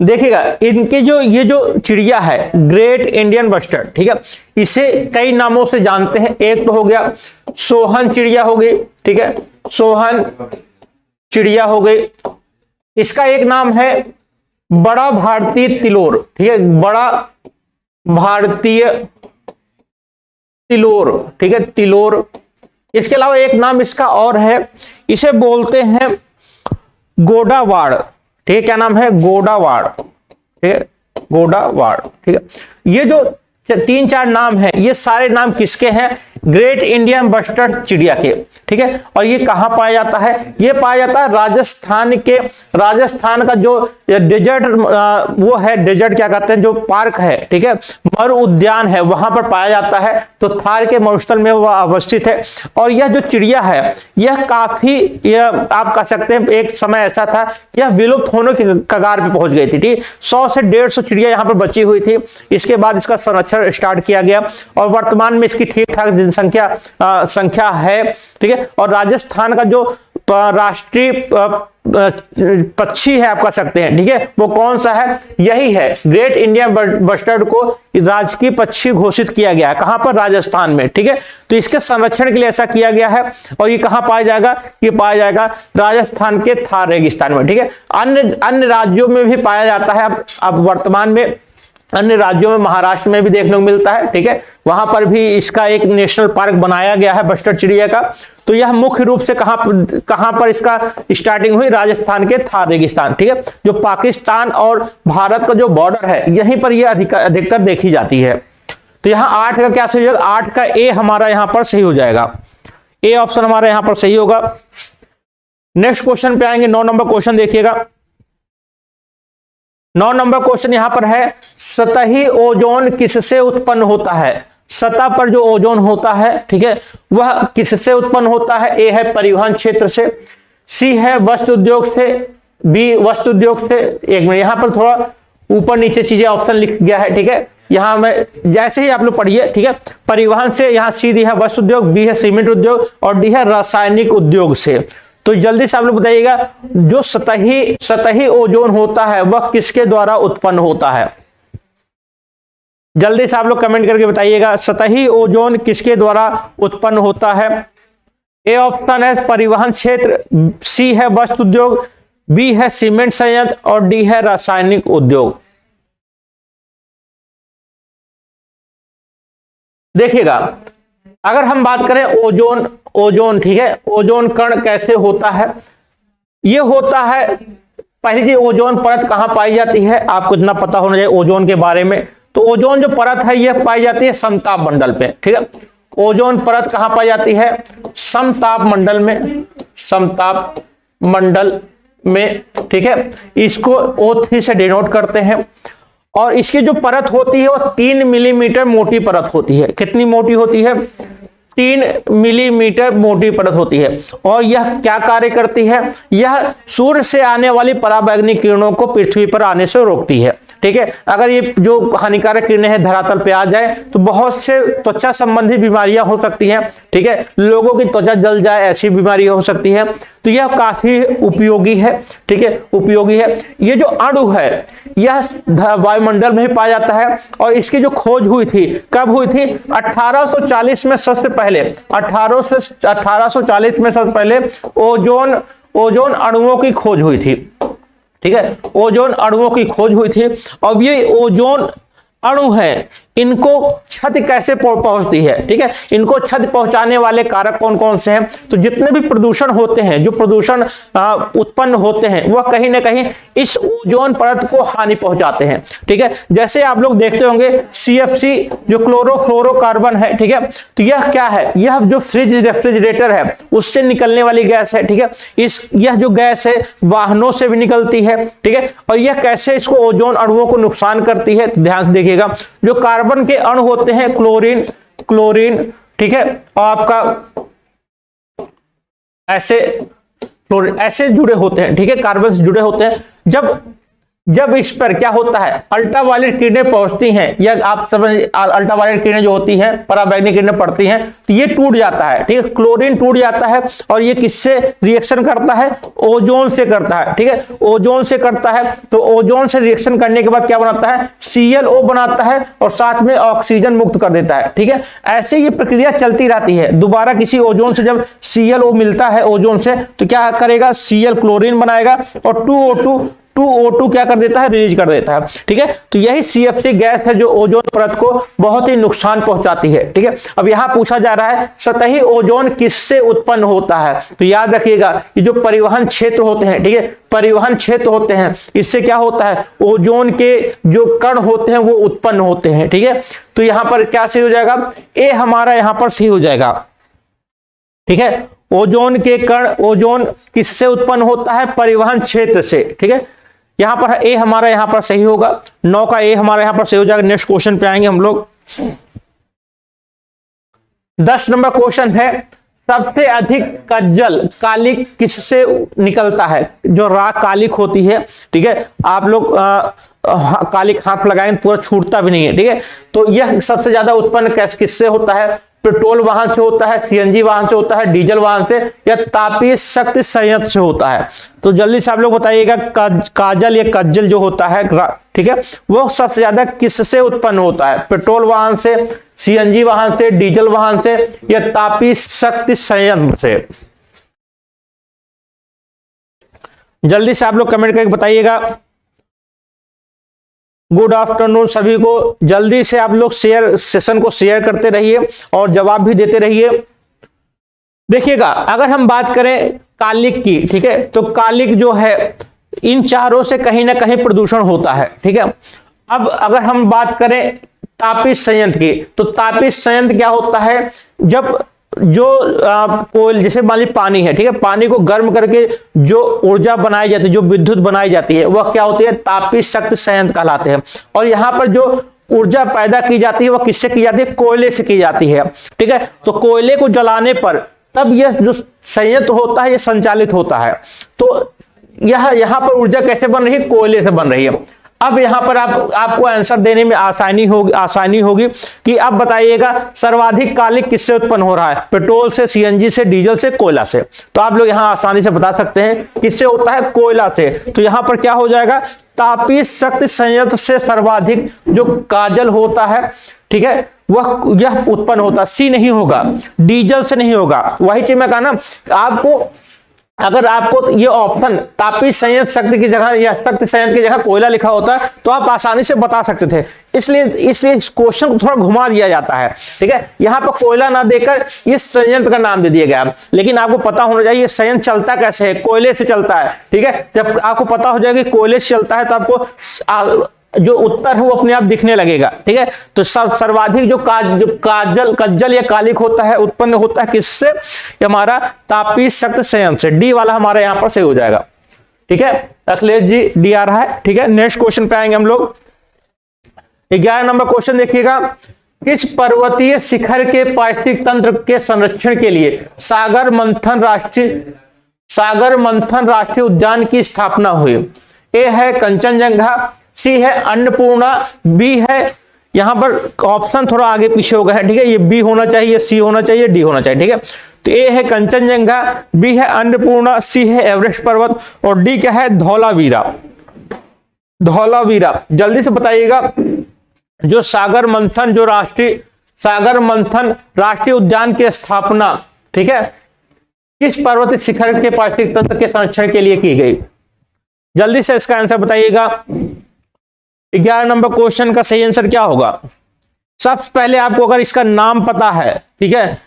देखिएगा, इनके जो ये जो चिड़िया है ग्रेट इंडियन बस्टर्ड, ठीक है, इसे कई नामों से जानते हैं। एक तो हो गया सोहन चिड़िया हो गई, ठीक है, सोहन चिड़िया हो गई। इसका एक नाम है बड़ा भारतीय तिलोर, ठीक है, बड़ा भारतीय तिलोर, ठीक है, तिलोर। इसके अलावा एक नाम इसका और है, इसे बोलते हैं गोडावाड़, ठीक है, क्या नाम है, गोडावाड़, ठीक है, गोडावाड़, ठीक है। ये जो 3-4 नाम हैं, ये सारे नाम किसके हैं, ग्रेट इंडियन बस्टर्ड चिड़िया के, ठीक है। और ये कहां पाया जाता है, ये पाया जाता है राजस्थान के, राजस्थान का जो डेजर्ट वो है, डेजर्ट क्या कहते हैं, जो पार्क है, ठीक है, मरु उद्यान है, वहां पर पाया जाता है। तो थार के मरुस्थल में वह अवस्थित है। और यह जो चिड़िया है, यह काफी, यह आप कह सकते हैं एक समय ऐसा था, यह विलुप्त होने की कगार पे पहुंच गई थी, ठीक। 100 से 150 चिड़िया यहाँ पर बची हुई थी। इसके बाद इसका संरक्षण स्टार्ट किया गया और वर्तमान में इसकी ठीक ठाक संख्या है, ठीक है। और राजस्थान का जो राष्ट्रीय पक्षी है आप कह सकते हैं, ठीक है, वो कौन सा है, यही है, ग्रेट इंडियन बस्टर्ड को राजकीय पक्षी घोषित किया गया है। कहां पर, राजस्थान में, ठीक है। तो इसके संरक्षण के लिए ऐसा किया गया है। और ये कहां पाया जाएगा, ये पाया जाएगा राजस्थान के थार रेगिस्तान में, ठीक है। अन्य राज्यों में भी पाया जाता है। अब वर्तमान में अन्य राज्यों में, महाराष्ट्र में भी देखने को मिलता है, ठीक है, वहां पर भी इसका एक नेशनल पार्क बनाया गया है बस्टर्ड चिड़िया का। तो यह मुख्य रूप से कहां पर इसका स्टार्टिंग हुई, राजस्थान के थार रेगिस्तान, ठीक है, जो पाकिस्तान और भारत का जो बॉर्डर है, यहीं पर यह अधिकतर देखी जाती है। तो यहां 8 का क्या सही होगा, 8 का ए हमारा यहां पर सही हो जाएगा, ए ऑप्शन हमारा यहां पर सही होगा। नेक्स्ट क्वेश्चन पे आएंगे, 9 नंबर क्वेश्चन देखिएगा। 9 नंबर क्वेश्चन यहां पर है, सतही ओजोन किससे उत्पन्न होता है, सतह पर जो ओजोन होता है, ठीक है, वह किससे उत्पन्न होता है। ए है परिवहन क्षेत्र से, सी है वस्त्र उद्योग से, बी वस्त्र उद्योग से। एक मिनट, यहां पर थोड़ा ऊपर नीचे चीजें ऑप्शन लिख गया है, ठीक है, यहां में जैसे ही आप लोग पढ़िए, ठीक है। परिवहन से यहां सी दी है वस्त्र उद्योग, बी है सीमेंट उद्योग और डी है रासायनिक उद्योग से। तो जल्दी से आप लोग बताइएगा, जो सतही ओजोन होता है वह किसके द्वारा उत्पन्न होता है, जल्दी से आप लोग कमेंट करके बताइएगा, सतही ओजोन किसके द्वारा उत्पन्न होता है। ए ऑप्शन है परिवहन क्षेत्र, सी है वस्त्र उद्योग, बी है सीमेंट संयंत्र और डी है रासायनिक उद्योग। देखिएगा, अगर हम बात करें ओजोन, ठीक है, ओजोन कण कैसे होता है, यह होता है, पहली चीज ओजोन परत कहां पाई जाती है, आपको इतना पता होना चाहिए ओजोन के बारे में। तो ओजोन जो परत है यह पाई जाती है समताप मंडल पे, ठीक है। ओजोन परत कहां पाई जाती है, समताप मंडल में, समताप मंडल में, ठीक है। इसको O3 से डिनोट करते हैं। और इसकी जो परत होती है वो 3 मिलीमीटर मोटी परत होती है। कितनी मोटी होती है, 3 मिलीमीटर मोटी परत होती है। और यह क्या कार्य करती है, यह सूर्य से आने वाली पराबैंगनी किरणों को पृथ्वी पर आने से रोकती है, ठीक है। अगर ये जो हानिकारक किरणें हैं धरातल पे आ जाए तो बहुत से त्वचा संबंधी बीमारियां हो सकती हैं, ठीक है, लोगों की त्वचा जल जाए ऐसी बीमारी हो सकती है। तो यह काफी उपयोगी है, ठीक है, उपयोगी है। ये जो अणु है यह वायुमंडल में ही पाया जाता है। और इसकी जो खोज हुई थी, कब हुई थी, 1840 में, सबसे पहले 1840 में सबसे पहले ओजोन अणुओं की खोज हुई थी, ठीक है, ओजोन अणुओं की खोज हुई थी। अब ये ओजोन अणु है, इनको क्षति कैसे पहुंचती है, ठीक है, इनको क्षति पहुंचाने वाले कारक कौन कौन से हैं। तो जितने भी प्रदूषण होते हैं, जो प्रदूषण उत्पन्न होते हैं, वह कहीं ना कहीं इस ओजोन परत को हानि पहुंचाते हैं, ठीक है। जैसे आप लोग देखते होंगे CFC जो क्लोरोफ्लोरोकार्बन है, ठीक है, तो यह क्या है, यह जो फ्रिज रेफ्रिजरेटर है उससे निकलने वाली गैस है, ठीक है। यह जो गैस है वाहनों से भी निकलती है, ठीक है। और यह कैसे इसको ओजोन अणुओं को नुकसान करती है, ध्यान से देखिएगा। जो कार्बन के अणु होते हैं क्लोरीन, ठीक है, और आपका ऐसे जुड़े होते हैं, ठीक है, कार्बन से जुड़े होते हैं। जब जब इस पर क्या होता है, अल्ट्रावायलेट किरणें पहुंचती हैं, या आप समझ अल्ट्रावायलेट किरणें जो होती हैं, पराबैंगनी किरणें पड़ती हैं, तो ये टूट जाता है, ठीक है, क्लोरीन टूट जाता है, और ये किससे रिएक्शन करता है, ओजोन से करता है, ठीक है, ओजोन से करता है। तो ओजोन से रिएक्शन करने के बाद क्या बनाता है, ClO बनाता है, और साथ में ऑक्सीजन मुक्त कर देता है, ठीक है। ऐसे ये प्रक्रिया चलती रहती है। दोबारा किसी ओजोन से जब ClO मिलता है ओजोन से, तो क्या करेगा, Cl क्लोरीन बनाएगा, और 2O2 क्या कर देता है, रिलीज कर देता है, ठीक है। तो यही CFC गैस है जो ओजोन परत को बहुत ही नुकसान पहुंचाती है, ठीक है। अब यहां पूछा जा रहा है सतही ओजोन किससे उत्पन्न होता है, तो याद रखिएगा ये जो परिवहन क्षेत्र होते हैं, ठीक है, परिवहन क्षेत्र होते हैं, इससे क्या होता है, ओजोन के जो कण होते हैं वो उत्पन्न होते हैं, ठीक है। तो यहां पर क्या सही हो जाएगा, ए हमारा यहां पर सही हो जाएगा, ठीक है। ओजोन के कण, ओजोन किससे उत्पन्न होता है, परिवहन क्षेत्र से, ठीक है। यहां पर ए हमारा यहां पर सही होगा, 9 का ए हमारा यहां पर सही हो जाएगा। नेक्स्ट क्वेश्चन पे आएंगे हम लोग। 10 नंबर क्वेश्चन है, सबसे अधिक कज्जल कालिक किससे निकलता है, जो राख कालिक होती है, ठीक है। आप लोग कालिक हाथ लगाएंगे पूरा छूटता भी नहीं है, ठीक है। तो यह सबसे ज्यादा उत्पन्न किससे होता है, पेट्रोल वाहन से होता है, CNG वाहन से होता है, डीजल वाहन से, या तापीय शक्ति संयंत्र से होता है। तो जल्दी से आप लोग बताइएगा, काजल या कज्जल जो होता है, ठीक है, वो सबसे ज्यादा किससे उत्पन्न होता है, पेट्रोल वाहन से, CNG वाहन से, डीजल वाहन से, या तापीय शक्ति संयंत्र से। जल्दी से आप लोग कमेंट करके बताइएगा। गुड आफ्टरनून सभी को। जल्दी से आप लोग सेशन को शेयर करते रहिए और जवाब भी देते रहिए। देखिएगा, अगर हम बात करें कालिक की, ठीक है, तो कालिक जो है इन चारों से कहीं ना कहीं प्रदूषण होता है, ठीक है। अब अगर हम बात करें तापीय संयंत्र की, तो तापीय संयंत्र क्या होता है, जब जो कोयल, जैसे मान लीजिए पानी है, ठीक है, पानी को गर्म करके जो ऊर्जा बनाई जाती है, जो विद्युत बनाई जाती है, वह क्या होती है, तापीय शक्ति संयंत्र कहलाते हैं। और यहां पर जो ऊर्जा पैदा की जाती है वह किससे की जाती है, कोयले से की जाती है, ठीक है। तो कोयले को जलाने पर तब यह जो संयंत्र होता है यह संचालित होता है। तो यहां पर ऊर्जा कैसे बन रही है, कोयले से बन रही है। अब यहां पर आपको आंसर देने में आसानी होगी कि अब बताइएगा सर्वाधिक कालिक किससे उत्पन्न हो रहा है, पेट्रोल से, CNG से, डीजल से, कोयला से। तो आप लोग यहां आसानी से बता सकते हैं किससे होता है, कोयला से। तो यहां पर क्या हो जाएगा, तापीय शक्ति संयंत्र से सर्वाधिक जो काजल होता है, ठीक है, यह उत्पन्न होता है। सी नहीं होगा, डीजल से नहीं होगा। वही चीज मैं कहा ना आपको, अगर आपको ये ऑप्शन तापीय संयंत्र शक्ति की जगह या शक्ति संयंत्र की जगह कोयला लिखा होता है तो आप आसानी से बता सकते थे। इसलिए इस क्वेश्चन को थोड़ा घुमा दिया जाता है, ठीक है। यहां पर कोयला ना देकर इस संयंत्र का नाम दे दिया गया, लेकिन आपको पता होना चाहिए ये संयंत्र चलता कैसे है, कोयले से चलता है, ठीक है। जब आपको पता हो जाएगा कि कोयले से चलता है तो आपको जो उत्तर है वो अपने आप दिखने लगेगा, ठीक है। तो सर्वाधिक जो कज्जल या कालिक होता है उत्पन्न होता है किससे, हमारा तापीय शक्ति संयंत्र से। डी वाला हमारा यहां पर सही हो जाएगा, ठीक है। अखिलेश जी डी आ रहा है, ठीक है। नेक्स्ट क्वेश्चन पे आएंगे हम लोग। 11 नंबर क्वेश्चन देखिएगा, किस पर्वतीय शिखर के पारिस्थितिक तंत्र के संरक्षण के लिए सागर मंथन राष्ट्रीय उद्यान की स्थापना हुई। ए है कंचनजंगा, सी है अन्नपूर्णा, बी है, यहां पर ऑप्शन थोड़ा आगे पीछे हो गया है, ठीक है। ये बी होना चाहिए, सी होना चाहिए, डी होना चाहिए, ठीक है। तो ए है कंचनजंगा, बी है अन्नपूर्णा, सी है एवरेस्ट पर्वत, और डी क्या है, धौलावीरा। जल्दी से बताइएगा, जो सागर मंथन राष्ट्रीय उद्यान की स्थापना, ठीक है, किस पर्वतीय शिखर के पारिस्थितिक तंत्र के संरक्षण के लिए की गई। जल्दी से इसका आंसर बताइएगा। 11 नंबर क्वेश्चन का सही आंसर क्या होगा। सबसे पहले आपको अगर इसका नाम पता है, ठीक है,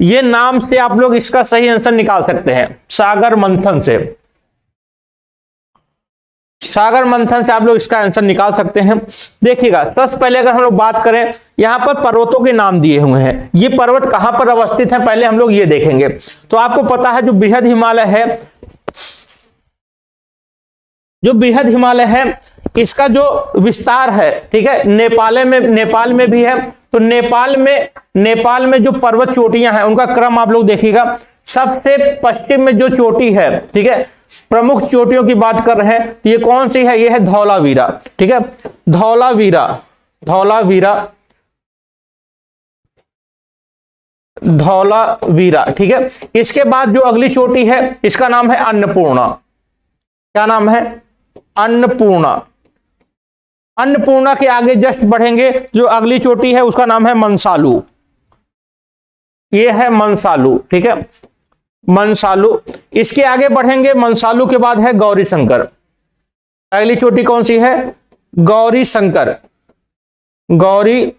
ये नाम से आप लोग इसका सही आंसर निकाल सकते हैं। सागर मंथन से आप लोग इसका आंसर निकाल सकते हैं। देखिएगा, सबसे पहले अगर हम लोग बात करें, यहां पर पर्वतों के नाम दिए हुए हैं, ये पर्वत कहां पर अवस्थित है पहले हम लोग ये देखेंगे। तो आपको पता है जो बृहद हिमालय है, इसका जो विस्तार है, ठीक है, नेपाल में भी है। तो नेपाल में जो पर्वत चोटियां हैं उनका क्रम आप लोग देखिएगा। सबसे पश्चिम में जो चोटी है, ठीक है, प्रमुख चोटियों की बात कर रहे हैं तो ये कौन सी है, ये है धौलावीरा। ठीक है, धौलावीरा, धौलावीरा, धौलावीरा। ठीक है, इसके बाद जो अगली चोटी है इसका नाम है अन्नपूर्णा। क्या नाम है, अन्नपूर्णा। अन्नपूर्णा के आगे जस्ट बढ़ेंगे, जो अगली चोटी है उसका नाम है मंसालू। ये है मंसालू। ठीक है, मंसालू। इसके आगे बढ़ेंगे, मंसालू के बाद है गौरी शंकर। अगली चोटी कौन सी है, गौरी शंकर। गौरी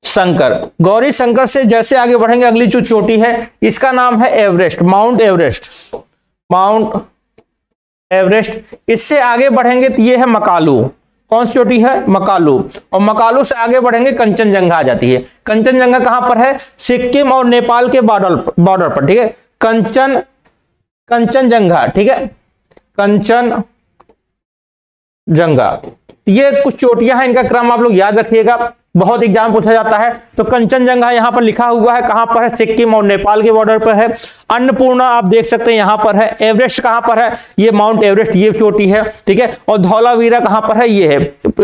शंकर। गौरी शंकर से जैसे आगे बढ़ेंगे, अगली जो चोटी है इसका नाम है Everest, mount Everest, mount Everest. इससे आगे बढ़ेंगे तो ये है मकालू। कौन सी चोटी है, मकालू। और मकालू से आगे बढ़ेंगे कंचनजंगा आ जाती है। कंचनजंगा कहां पर है, सिक्किम और नेपाल के बॉर्डर पर। ठीक है, कंचनजंगा। ठीक है, कंचनजंगा। ये कुछ चोटियां हैं, इनका क्रम आप लोग याद रखिएगा, बहुत एग्जाम पूछा जाता है। तो कंचनजंगा यहां पर लिखा हुआ है, कहां पर है, सिक्किम और नेपाल के बॉर्डर पर है। अन्नपूर्णा आप देख सकते हैं यहां पर है। एवरेस्ट कहां पर है, ये माउंट एवरेस्ट, ये चोटी है। ठीक है, और धौलावीरा कहां पर है, ये है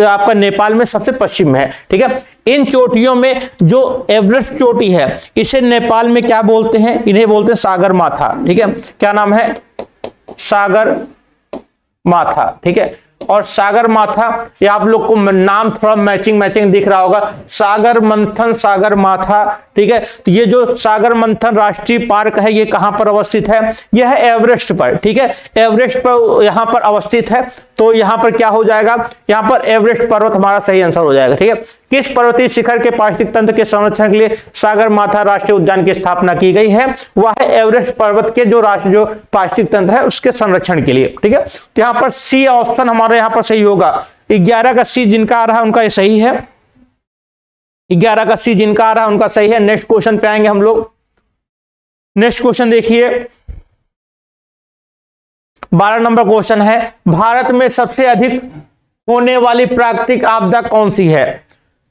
आपका नेपाल में सबसे पश्चिम में है। ठीक है, इन चोटियों में जो एवरेस्ट चोटी है इसे नेपाल में क्या बोलते हैं, इन्हें बोलते हैं सागर माथा। ठीक है, क्या नाम है, सागर माथा। ठीक है, और सागर माथा, ये आप लोग को नाम थोड़ा मैचिंग दिख रहा होगा, सागर मंथन, सागर माथा। ठीक है, तो ये जो सागर मंथन राष्ट्रीय पार्क है ये कहां पर अवस्थित है, यह है एवरेस्ट पर। ठीक है, एवरेस्ट पर यहां पर अवस्थित है। तो यहां पर क्या हो जाएगा, यहां पर एवरेस्ट पर्वत हमारा सही आंसर हो जाएगा। ठीक है, किस पर्वतीय शिखर के पारिस्थितिक तंत्र के संरक्षण के लिए सागर माथा राष्ट्रीय उद्यान की स्थापना की गई है, वह है एवरेस्ट पर्वत के जो पारिस्थितिक तंत्र है उसके संरक्षण के लिए। ठीक है, तो यहां पर सी ऑप्शन हमारे यहां पर सही होगा। 11 का सी जिनका आ रहा है उनका ये सही है, 11 का सी जिनका आ रहा है उनका सही है। नेक्स्ट क्वेश्चन पे आएंगे हम लोग। नेक्स्ट क्वेश्चन देखिए, 12 नंबर क्वेश्चन है, भारत में सबसे अधिक होने वाली प्राकृतिक आपदा कौन सी है।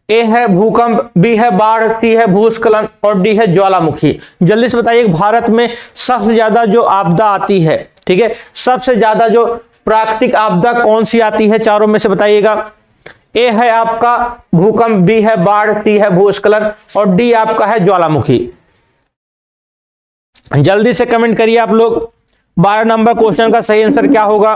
ए है भूकंप, बी है बाढ़, सी है भूस्खलन और डी है ज्वालामुखी। जल्दी से बताइए, भारत में सबसे ज्यादा जो आपदा आती है, ठीक है, सबसे ज्यादा जो प्राकृतिक आपदा कौन सी आती है, चारों में से बताइएगा। ए है आपका भूकंप, बी है बाढ़, सी है भूस्खलन और डी आपका है ज्वालामुखी। जल्दी से कमेंट करिए आप लोग, 12 नंबर क्वेश्चन का सही आंसर क्या होगा।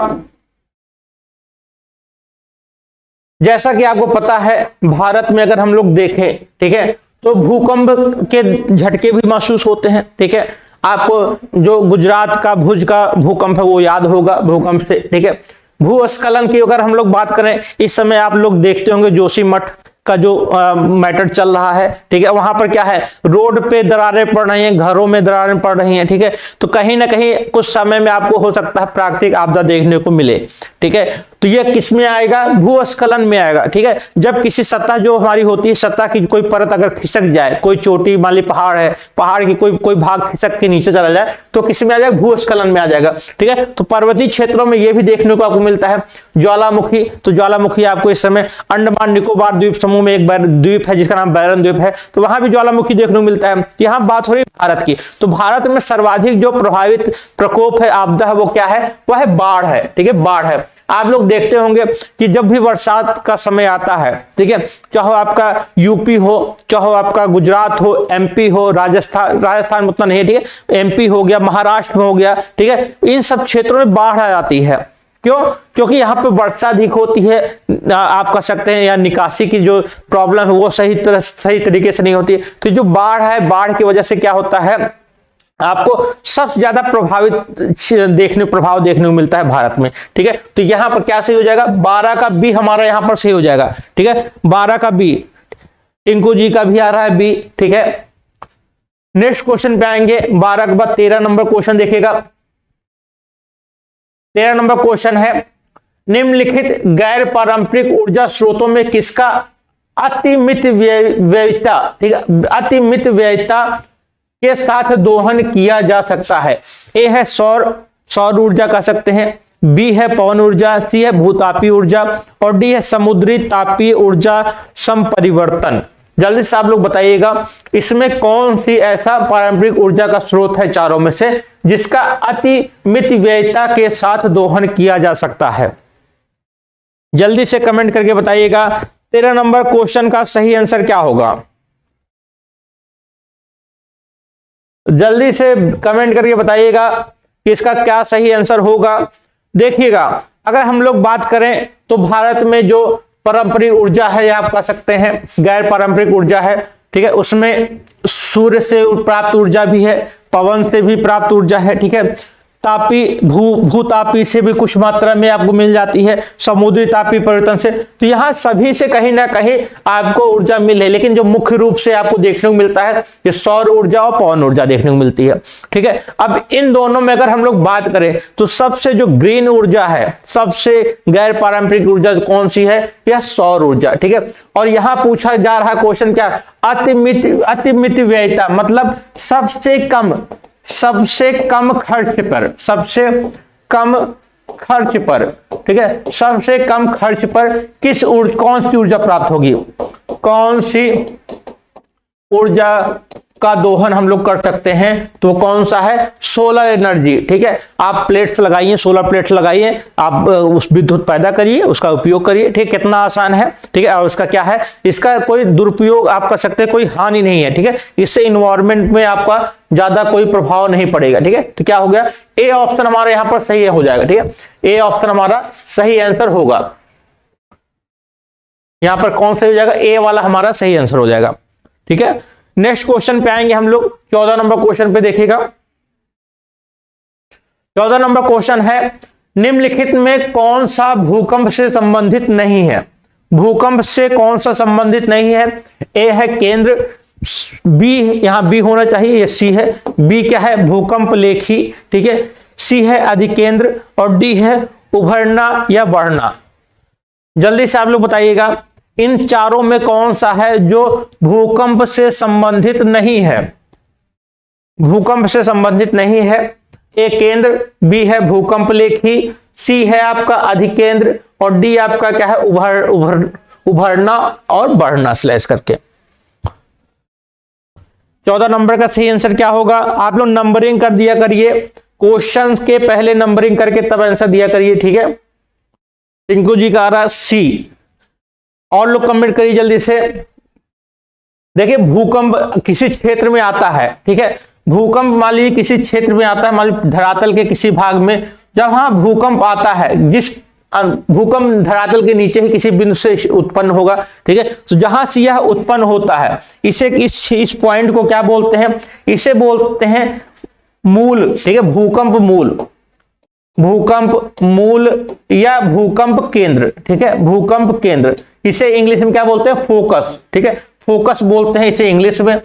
जैसा कि आपको पता है, भारत में अगर हम लोग देखें, ठीक है, तो भूकंप के झटके भी महसूस होते हैं। ठीक है, आपको जो गुजरात का भुज का भूकंप है वो याद होगा भूकंप से। ठीक है, भूस्खलन की अगर हम लोग बात करें, इस समय आप लोग देखते होंगे जोशीमठ का जो मैटर चल रहा है। ठीक है, वहां पर क्या है, रोड पे दरारें पड़ रही हैं, घरों में दरारें पड़ रही हैं। ठीक है, तो कहीं ना कहीं कुछ समय में आपको हो सकता है प्राकृतिक आपदा देखने को मिले। ठीक है, तो ये किस में आएगा, भूस्खलन में आएगा। ठीक है, जब किसी सतह जो हमारी होती है, सतह की कोई परत अगर खिसक जाए, कोई चोटी मान ली पहाड़ है, पहाड़ की कोई भाग खिसक के नीचे चला जाए तो किस में आ जाएगा, भूस्खलन में आ जाएगा। ठीक है, तो पर्वतीय क्षेत्रों में यह भी देखने को आपको मिलता है। ज्वालामुखी, तो ज्वालामुखी आपको इस समय अंडमान निकोबार द्वीप समूह में एक द्वीप है जिसका नाम बैरन द्वीप है, तो वहां भी ज्वालामुखी देखने को मिलता है। यहां बात हो रही है भारत की, तो भारत में सर्वाधिक जो प्रभावित प्रकोप है, आपदा है, वो क्या है, वह है बाढ़ है। ठीक है, बाढ़ है। आप लोग देखते होंगे कि जब भी बरसात का समय आता है, ठीक है, चाहे आपका यूपी हो, चाहे आपका गुजरात हो, एमपी हो, राजस्थान उतना नहीं है, ठीक है, एमपी हो गया, महाराष्ट्र में हो गया, ठीक है, इन सब क्षेत्रों में बाढ़ आ जाती है। क्यों, क्योंकि यहाँ पे वर्षा अधिक होती है, आप कह सकते हैं, या निकासी की जो प्रॉब्लम है वो सही तरीके से नहीं होती है। तो जो बाढ़ है, बाढ़ की वजह से क्या होता है, आपको सबसे ज्यादा प्रभाव देखने को मिलता है भारत में। ठीक है, तो यहां पर क्या सही हो जाएगा, 12 का बी हमारा यहां पर सही हो जाएगा। ठीक है, 12 का बी, टिंकू जी का भी आ रहा है बी। ठीक है, नेक्स्ट क्वेश्चन पे आएंगे। 12 के बाद 13 नंबर क्वेश्चन देखिएगा। 13 नंबर क्वेश्चन है, निम्नलिखित गैर पारंपरिक ऊर्जा स्रोतों में किसका अतिमित व्ययिता, ठीक है, अतिमित व्ययिता के साथ दोहन किया जा सकता है। ए है सौर ऊर्जा कह सकते हैं, बी है पवन ऊर्जा, सी है भूतापीय ऊर्जा और डी है समुद्री तापीय ऊर्जा संपरिवर्तन। जल्दी से आप लोग बताइएगा, इसमें कौन सी ऐसा पारंपरिक ऊर्जा का स्रोत है चारों में से जिसका अति मितव्ययिता के साथ दोहन किया जा सकता है? जल्दी से कमेंट करके बताइएगा 13 नंबर क्वेश्चन का सही आंसर क्या होगा? जल्दी से कमेंट करके बताइएगा कि इसका क्या सही आंसर होगा। देखिएगा, अगर हम लोग बात करें तो भारत में जो पारंपरिक ऊर्जा है, या आप कह सकते हैं गैर पारंपरिक ऊर्जा है, ठीक है, उसमें सूर्य से प्राप्त ऊर्जा भी है, पवन से भी प्राप्त ऊर्जा है, ठीक है, तापी भूतापी से भी कुछ मात्रा में आपको मिल जाती है, समुद्री तापी परिवर्तन से, तो यहां सभी से कहीं ना कहीं आपको ऊर्जा मिल है। लेकिन जो मुख्य रूप से आपको देखने को मिलता है ये सौर ऊर्जा और पवन ऊर्जा देखने को मिलती है, ठीक है। अब इन दोनों में अगर हम लोग बात करें तो सबसे जो ग्रीन ऊर्जा है, सबसे गैर पारंपरिक ऊर्जा कौन सी है? यह सौर ऊर्जा, ठीक है। और यहां पूछा जा रहा क्वेश्चन क्या? अति मितव्ययिता, मतलब सबसे कम खर्च पर, सबसे कम खर्च पर, ठीक है, सबसे कम खर्च पर कौन सी ऊर्जा प्राप्त होगी? कौन सी ऊर्जा का दोहन हम लोग कर सकते हैं? तो कौन सा है? सोलर एनर्जी, ठीक है। आप प्लेट्स लगाइए, सोलर प्लेट्स लगाइए, आप उस विद्युत पैदा करिए, उसका उपयोग करिए, ठीक, कितना आसान है, ठीक है। और उसका क्या है, इसका कोई दुरुपयोग आप कर सकते हैं, कोई हानि नहीं है, ठीक है। इससे इन्वायरमेंट में आपका ज्यादा कोई प्रभाव नहीं पड़ेगा, ठीक है। तो क्या हो गया? ए ऑप्शन हमारा यहां पर सही हो जाएगा, ठीक है। ए ऑप्शन हमारा सही आंसर होगा। यहां पर कौन सही हो जाएगा? ए वाला हमारा सही आंसर हो जाएगा, ठीक है। नेक्स्ट क्वेश्चन पे आएंगे हम लोग, 14 नंबर क्वेश्चन पे देखिएगा। 14 नंबर क्वेश्चन है, निम्नलिखित में कौन सा भूकंप से संबंधित नहीं है? भूकंप से कौन सा संबंधित नहीं है? ए है केंद्र, बी यहां बी होना चाहिए, ये सी है, बी क्या है? भूकंप लेखी, ठीक है, सी है अधिकेंद्र और डी है उभरना या बढ़ना। जल्दी से आप लोग बताइएगा इन चारों में कौन सा है जो भूकंप से संबंधित नहीं है? भूकंप से संबंधित नहीं है। ए केंद्र, बी है भूकंप लेखी, सी है आपका अधिकेंद्र और डी आपका क्या है? उभरना और बढ़ना स्लैश करके। 14 नंबर का सही आंसर क्या होगा? आप लोग नंबरिंग कर दिया करिए, क्वेश्चंस के पहले नंबरिंग करके तब आंसर दिया करिए, ठीक है। टिंकू जी का आ रहा सी, और लोग कमेंट करिए जल्दी से। देखिए, भूकंप किसी क्षेत्र में आता है, ठीक है, भूकंप मान लीजिए किसी क्षेत्र में आता है, मान लीजिए धरातल के किसी भाग में, जहां भूकंप आता है, जिस भूकंप धरातल के नीचे ही किसी बिंदु से उत्पन्न होगा, ठीक है, तो जहां से यह उत्पन्न होता है, इसे इस पॉइंट को क्या बोलते हैं? इसे बोलते हैं मूल, ठीक है, भूकंप मूल या भूकंप केंद्र, ठीक है, भूकंप केंद्र। इसे इंग्लिश में क्या बोलते हैं? फोकस, ठीक है, फोकस बोलते हैं इसे इंग्लिश में।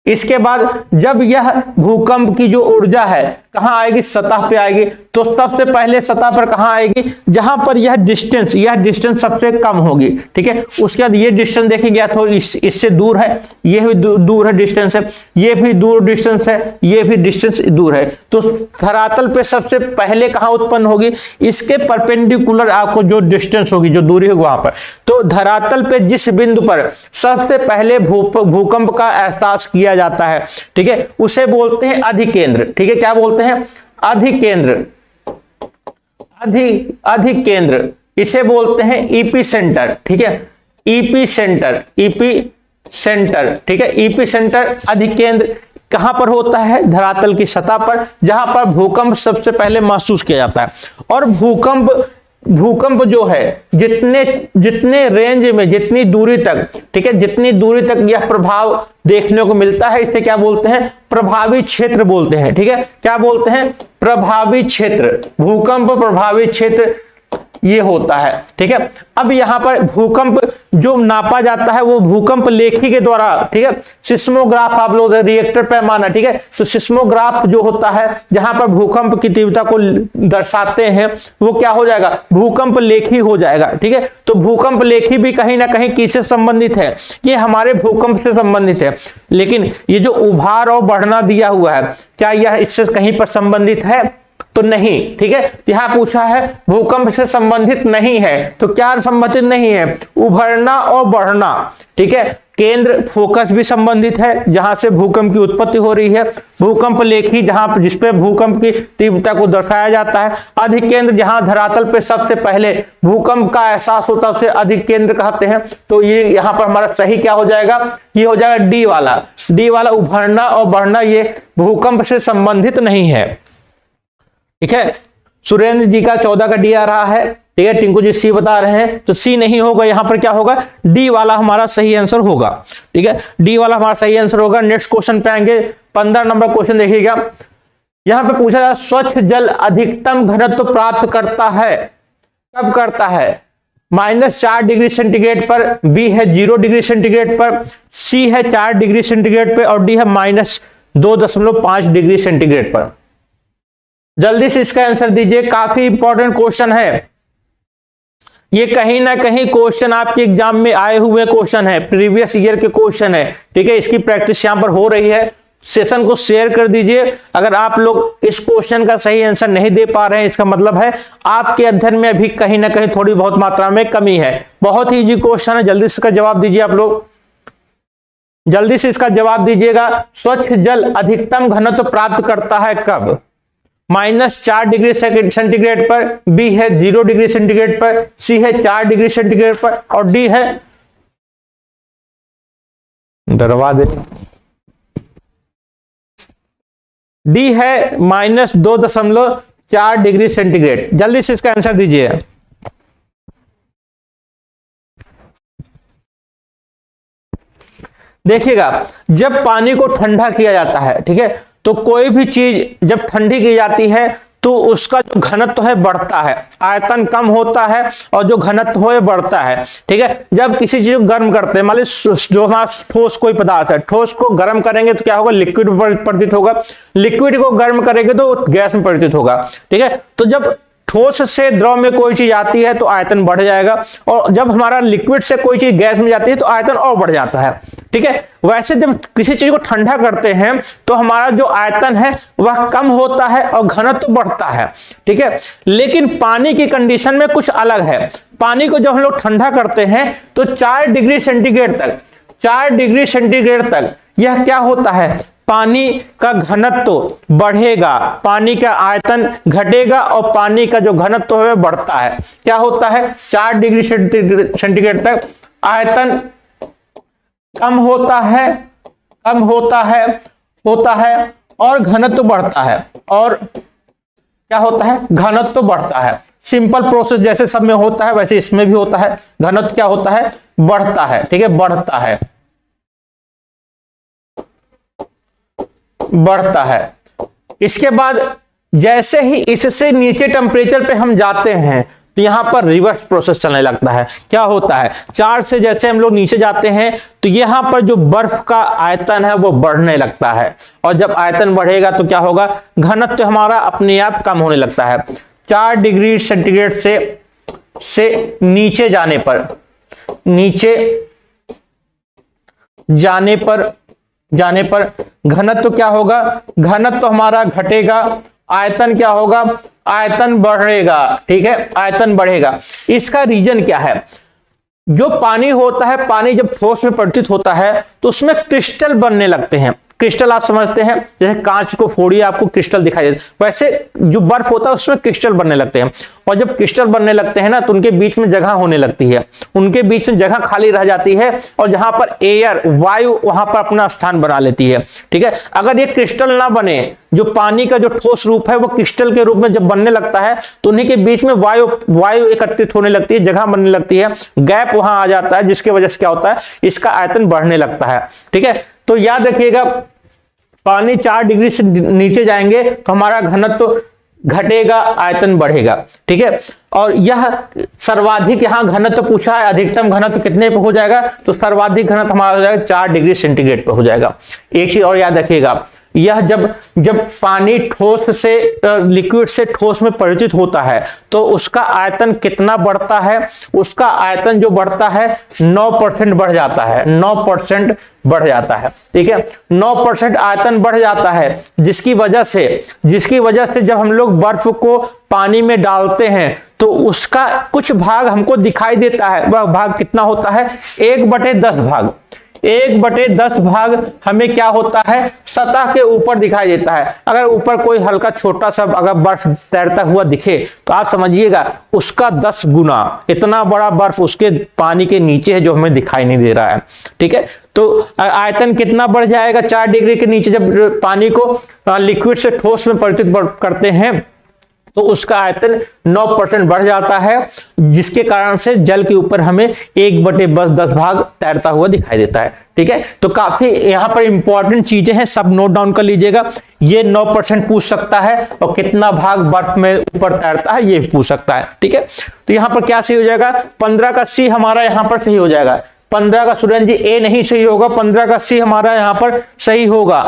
इसके बाद जब यह भूकंप की जो ऊर्जा है कहां आएगी? सतह पे आएगी। तो सबसे पहले सतह पर कहां आएगी? जहां पर यह डिस्टेंस सबसे कम होगी, ठीक है। उसके बाद ये डिस्टेंस देखेंगे तो इससे दूर है, ये भी दूर है डिस्टेंस है, ये भी दूर डिस्टेंस है, ये भी डिस्टेंस दूर है। तो धरातल पे सबसे पहले कहां उत्पन्न होगी? इसके परपेंडिकुलर आपको जो डिस्टेंस होगी, जो दूरी होगी वहां पर। तो धरातल पे जिस बिंदु पर सबसे पहले भूकंप का एहसास किया जाता है, ठीक है, उसे बोलते हैं अधिकेंद्र, ठीक है। क्या बोलते हैं? अधिकेंद्र, अधिकेंद्र। इसे बोलते हैं ईपी सेंटर, ठीक है, ईपी सेंटर, ठीक है, ईपी सेंटर अधिकेंद्र कहां पर होता है? धरातल की सतह पर, जहां पर भूकंप सबसे पहले महसूस किया जाता है। और भूकंप जो है जितने रेंज में, जितनी दूरी तक, ठीक है, जितनी दूरी तक यह प्रभाव देखने को मिलता है, इसे क्या बोलते हैं? प्रभावी क्षेत्र बोलते हैं, ठीक है। क्या बोलते हैं? प्रभावी क्षेत्र, भूकंप प्रभावी क्षेत्र ये होता है, ठीक है। अब यहां पर भूकंप जो नापा जाता है वो भूकंप लेखी के द्वारा, ठीक है, सिस्मोग्राफ आप लोग रिएक्टर पैमाना, ठीक है। तो सिस्मोग्राफ जो होता है जहां पर भूकंप की तीव्रता को दर्शाते हैं वो क्या हो जाएगा? भूकंप लेखी हो जाएगा, ठीक है। तो भूकंप लेखी भी कहीं ना कहीं किससे संबंधित है? ये हमारे भूकंप से संबंधित है। लेकिन ये जो उभार और बढ़ना दिया हुआ है, क्या यह इससे कहीं पर संबंधित है? तो नहीं, ठीक है। यहां पूछा है भूकंप से संबंधित नहीं है, तो क्या संबंधित नहीं है? उभरना और बढ़ना, ठीक है। केंद्र फोकस भी संबंधित है, जहां से भूकंप की उत्पत्ति हो रही है। भूकंप लेखी जहां जिसपे भूकंप की तीव्रता को दर्शाया जाता है। अधिकेंद्र जहां धरातल पे सबसे पहले भूकंप का एहसास होता है उसे अधिकेंद्र कहते हैं। तो ये यहां पर हमारा सही क्या हो जाएगा? ये हो जाएगा डी वाला। डी वाला उभरना और बढ़ना ये भूकंप से संबंधित नहीं है, ठीक है। सुरेंद्र जी का 14 का डी आ रहा है, ठीक है। टिंकू जी सी बता रहे हैं, तो सी नहीं होगा, यहां पर क्या होगा? डी वाला हमारा सही आंसर होगा, ठीक है। डी वाला हमारा सही आंसर होगा। नेक्स्ट क्वेश्चन पे आएंगे, 15 नंबर क्वेश्चन देखिएगा। यहां पे पूछा जाए स्वच्छ जल अधिकतम घनत्व प्राप्त करता है, कब करता है? -4 डिग्री सेंटीग्रेड पर, बी है 0 डिग्री सेंटीग्रेड पर, सी है 4 डिग्री सेंटीग्रेड पर और डी है -2.5 डिग्री सेंटीग्रेड पर। जल्दी से इसका आंसर दीजिए, काफी इंपॉर्टेंट क्वेश्चन है ये। कहीं ना कहीं क्वेश्चन आपके एग्जाम में आए हुए क्वेश्चन है, प्रीवियस ईयर के क्वेश्चन है, ठीक है। इसकी प्रैक्टिस यहां पर हो रही है। सेशन को शेयर कर दीजिए। अगर आप लोग इस क्वेश्चन का सही आंसर नहीं दे पा रहे हैं, इसका मतलब है आपके अध्ययन में अभी कहीं ना कहीं थोड़ी बहुत मात्रा में कमी है। बहुत ही इजी क्वेश्चन है, जल्दी से इसका जवाब दीजिए आप लोग, जल्दी से इसका जवाब दीजिएगा। स्वच्छ जल अधिकतम घनत्व प्राप्त करता है कब? -4 डिग्री सेंटीग्रेड पर, बी है 0 डिग्री सेंटीग्रेड पर, सी है 4 डिग्री सेंटीग्रेड पर और डी है, डरवा दे, डी है -2.4 डिग्री सेंटीग्रेड। जल्दी से इसका आंसर दीजिए। देखिएगा, जब पानी को ठंडा किया जाता है, ठीक है, तो कोई भी चीज जब ठंडी की जाती है तो उसका जो घनत्व है बढ़ता है, आयतन कम होता है और जो घनत्व है बढ़ता है, ठीक है। जब किसी चीज को गर्म करते हैं, मान लीजिए जो हमारा ठोस कोई पदार्थ है, ठोस को गर्म करेंगे तो क्या होगा? लिक्विड में परिवर्तित होगा। लिक्विड को गर्म करेंगे तो गैस में परिवर्तित होगा, ठीक है। तो जब ठोस से द्रव में कोई चीज आती है तो आयतन बढ़ जाएगा, और जब हमारा लिक्विड से कोई चीज गैस में जाती है तो आयतन और बढ़ जाता है, ठीक है। वैसे जब किसी चीज को ठंडा करते हैं तो हमारा जो आयतन है वह कम होता है और घनत्व बढ़ता है, ठीक है। लेकिन पानी की कंडीशन में कुछ अलग है। पानी को जब हम लोग ठंडा करते हैं तो 4 डिग्री सेंटीग्रेड तक, 4 डिग्री सेंटीग्रेड तक यह क्या होता है? पानी का घनत्व बढ़ेगा, पानी का आयतन घटेगा और पानी का जो घनत्व है बढ़ता है। क्या होता है? 4 डिग्री सेंटीग्रेड तक आयतन कम होता है और घनत्व बढ़ता है। और क्या होता है? घनत्व बढ़ता है। सिंपल प्रोसेस जैसे सब में होता है वैसे इसमें भी होता है। घनत्व क्या होता है? बढ़ता है, ठीक है, बढ़ता है, बढ़ता है। इसके बाद जैसे ही इससे नीचे टेम्परेचर पे हम जाते हैं तो यहां पर रिवर्स प्रोसेस चलने लगता है। क्या होता है? 4 से जैसे हम लोग नीचे जाते हैं तो यहां पर जो बर्फ का आयतन है वो बढ़ने लगता है, और जब आयतन बढ़ेगा तो क्या होगा? घनत्व हमारा अपने आप कम होने लगता है। 4 डिग्री सेंटीग्रेड से नीचे जाने पर घनत्व क्या होगा? घनत्व हमारा घटेगा, आयतन क्या होगा? आयतन बढ़ेगा, ठीक है, आयतन बढ़ेगा। इसका रीजन क्या है? जो पानी होता है, पानी जब ठोस में परिवर्तित होता है तो उसमें क्रिस्टल बनने लगते हैं। क्रिस्टल आप समझते हैं, जैसे कांच को फोड़िए आपको क्रिस्टल दिखाई देता है, वैसे जो बर्फ होता है उसमें क्रिस्टल बनने लगते हैं। और जब क्रिस्टल बनने लगते हैं ना तो उनके बीच में जगह होने लगती है, उनके बीच में जगह खाली रह जाती है और जहां पर एयर, वायु वहां पर अपना स्थान बना लेती है, ठीक है। अगर ये क्रिस्टल ना बने, जो पानी का जो ठोस रूप है वो क्रिस्टल के रूप में जब बनने लगता है तो उन्हीं के बीच में वायु एकत्रित होने लगती है, जगह बनने लगती है, गैप वहां आ जाता है, जिसकी वजह से क्या होता है? इसका आयतन बढ़ने लगता है, ठीक है। तो याद रखिएगा, पानी 4 डिग्री से नीचे जाएंगे तो हमारा घनत्व घटेगा, आयतन बढ़ेगा, ठीक है। और यह सर्वाधिक यहां घनत्व पूछा है, अधिकतम घनत्व कितने पे हो जाएगा? तो सर्वाधिक घनत्व हमारा हो जाएगा 4 डिग्री सेंटीग्रेड पे हो जाएगा। एक चीज और याद रखिएगा, यह जब पानी ठोस से लिक्विड से ठोस में परिवर्तित होता है तो उसका आयतन कितना बढ़ता है, उसका आयतन जो बढ़ता है 9% बढ़ जाता है, 9% बढ़ जाता है। ठीक है, 9% आयतन बढ़ जाता है, जिसकी वजह से जब हम लोग बर्फ को पानी में डालते हैं तो उसका कुछ भाग हमको दिखाई देता है। वह भाग कितना होता है, 1/10 भाग। 1/10 भाग हमें क्या होता है, सतह के ऊपर दिखाई देता है। अगर ऊपर कोई हल्का छोटा सा अगर बर्फ तैरता हुआ दिखे तो आप समझिएगा उसका 10 गुना इतना बड़ा बर्फ उसके पानी के नीचे है जो हमें दिखाई नहीं दे रहा है। ठीक है, तो आयतन कितना बढ़ जाएगा, 4 डिग्री के नीचे जब पानी को लिक्विड से ठोस में परिवर्तित करते हैं तो उसका आयतन 9% बढ़ जाता है, जिसके कारण से जल के ऊपर हमें 1/10 भाग तैरता हुआ दिखाई देता है। ठीक है, तो काफी यहां पर इंपॉर्टेंट चीजें हैं, सब नोट डाउन कर लीजिएगा। ये 9% पूछ सकता है और कितना भाग बर्फ में ऊपर तैरता है ये पूछ सकता है। ठीक है, तो यहां पर क्या सही हो जाएगा, 15 का सी हमारा यहां पर सही हो जाएगा। 15 का सुरेंद्र जी ए नहीं सही होगा, 15 का सी हमारा यहां पर सही होगा।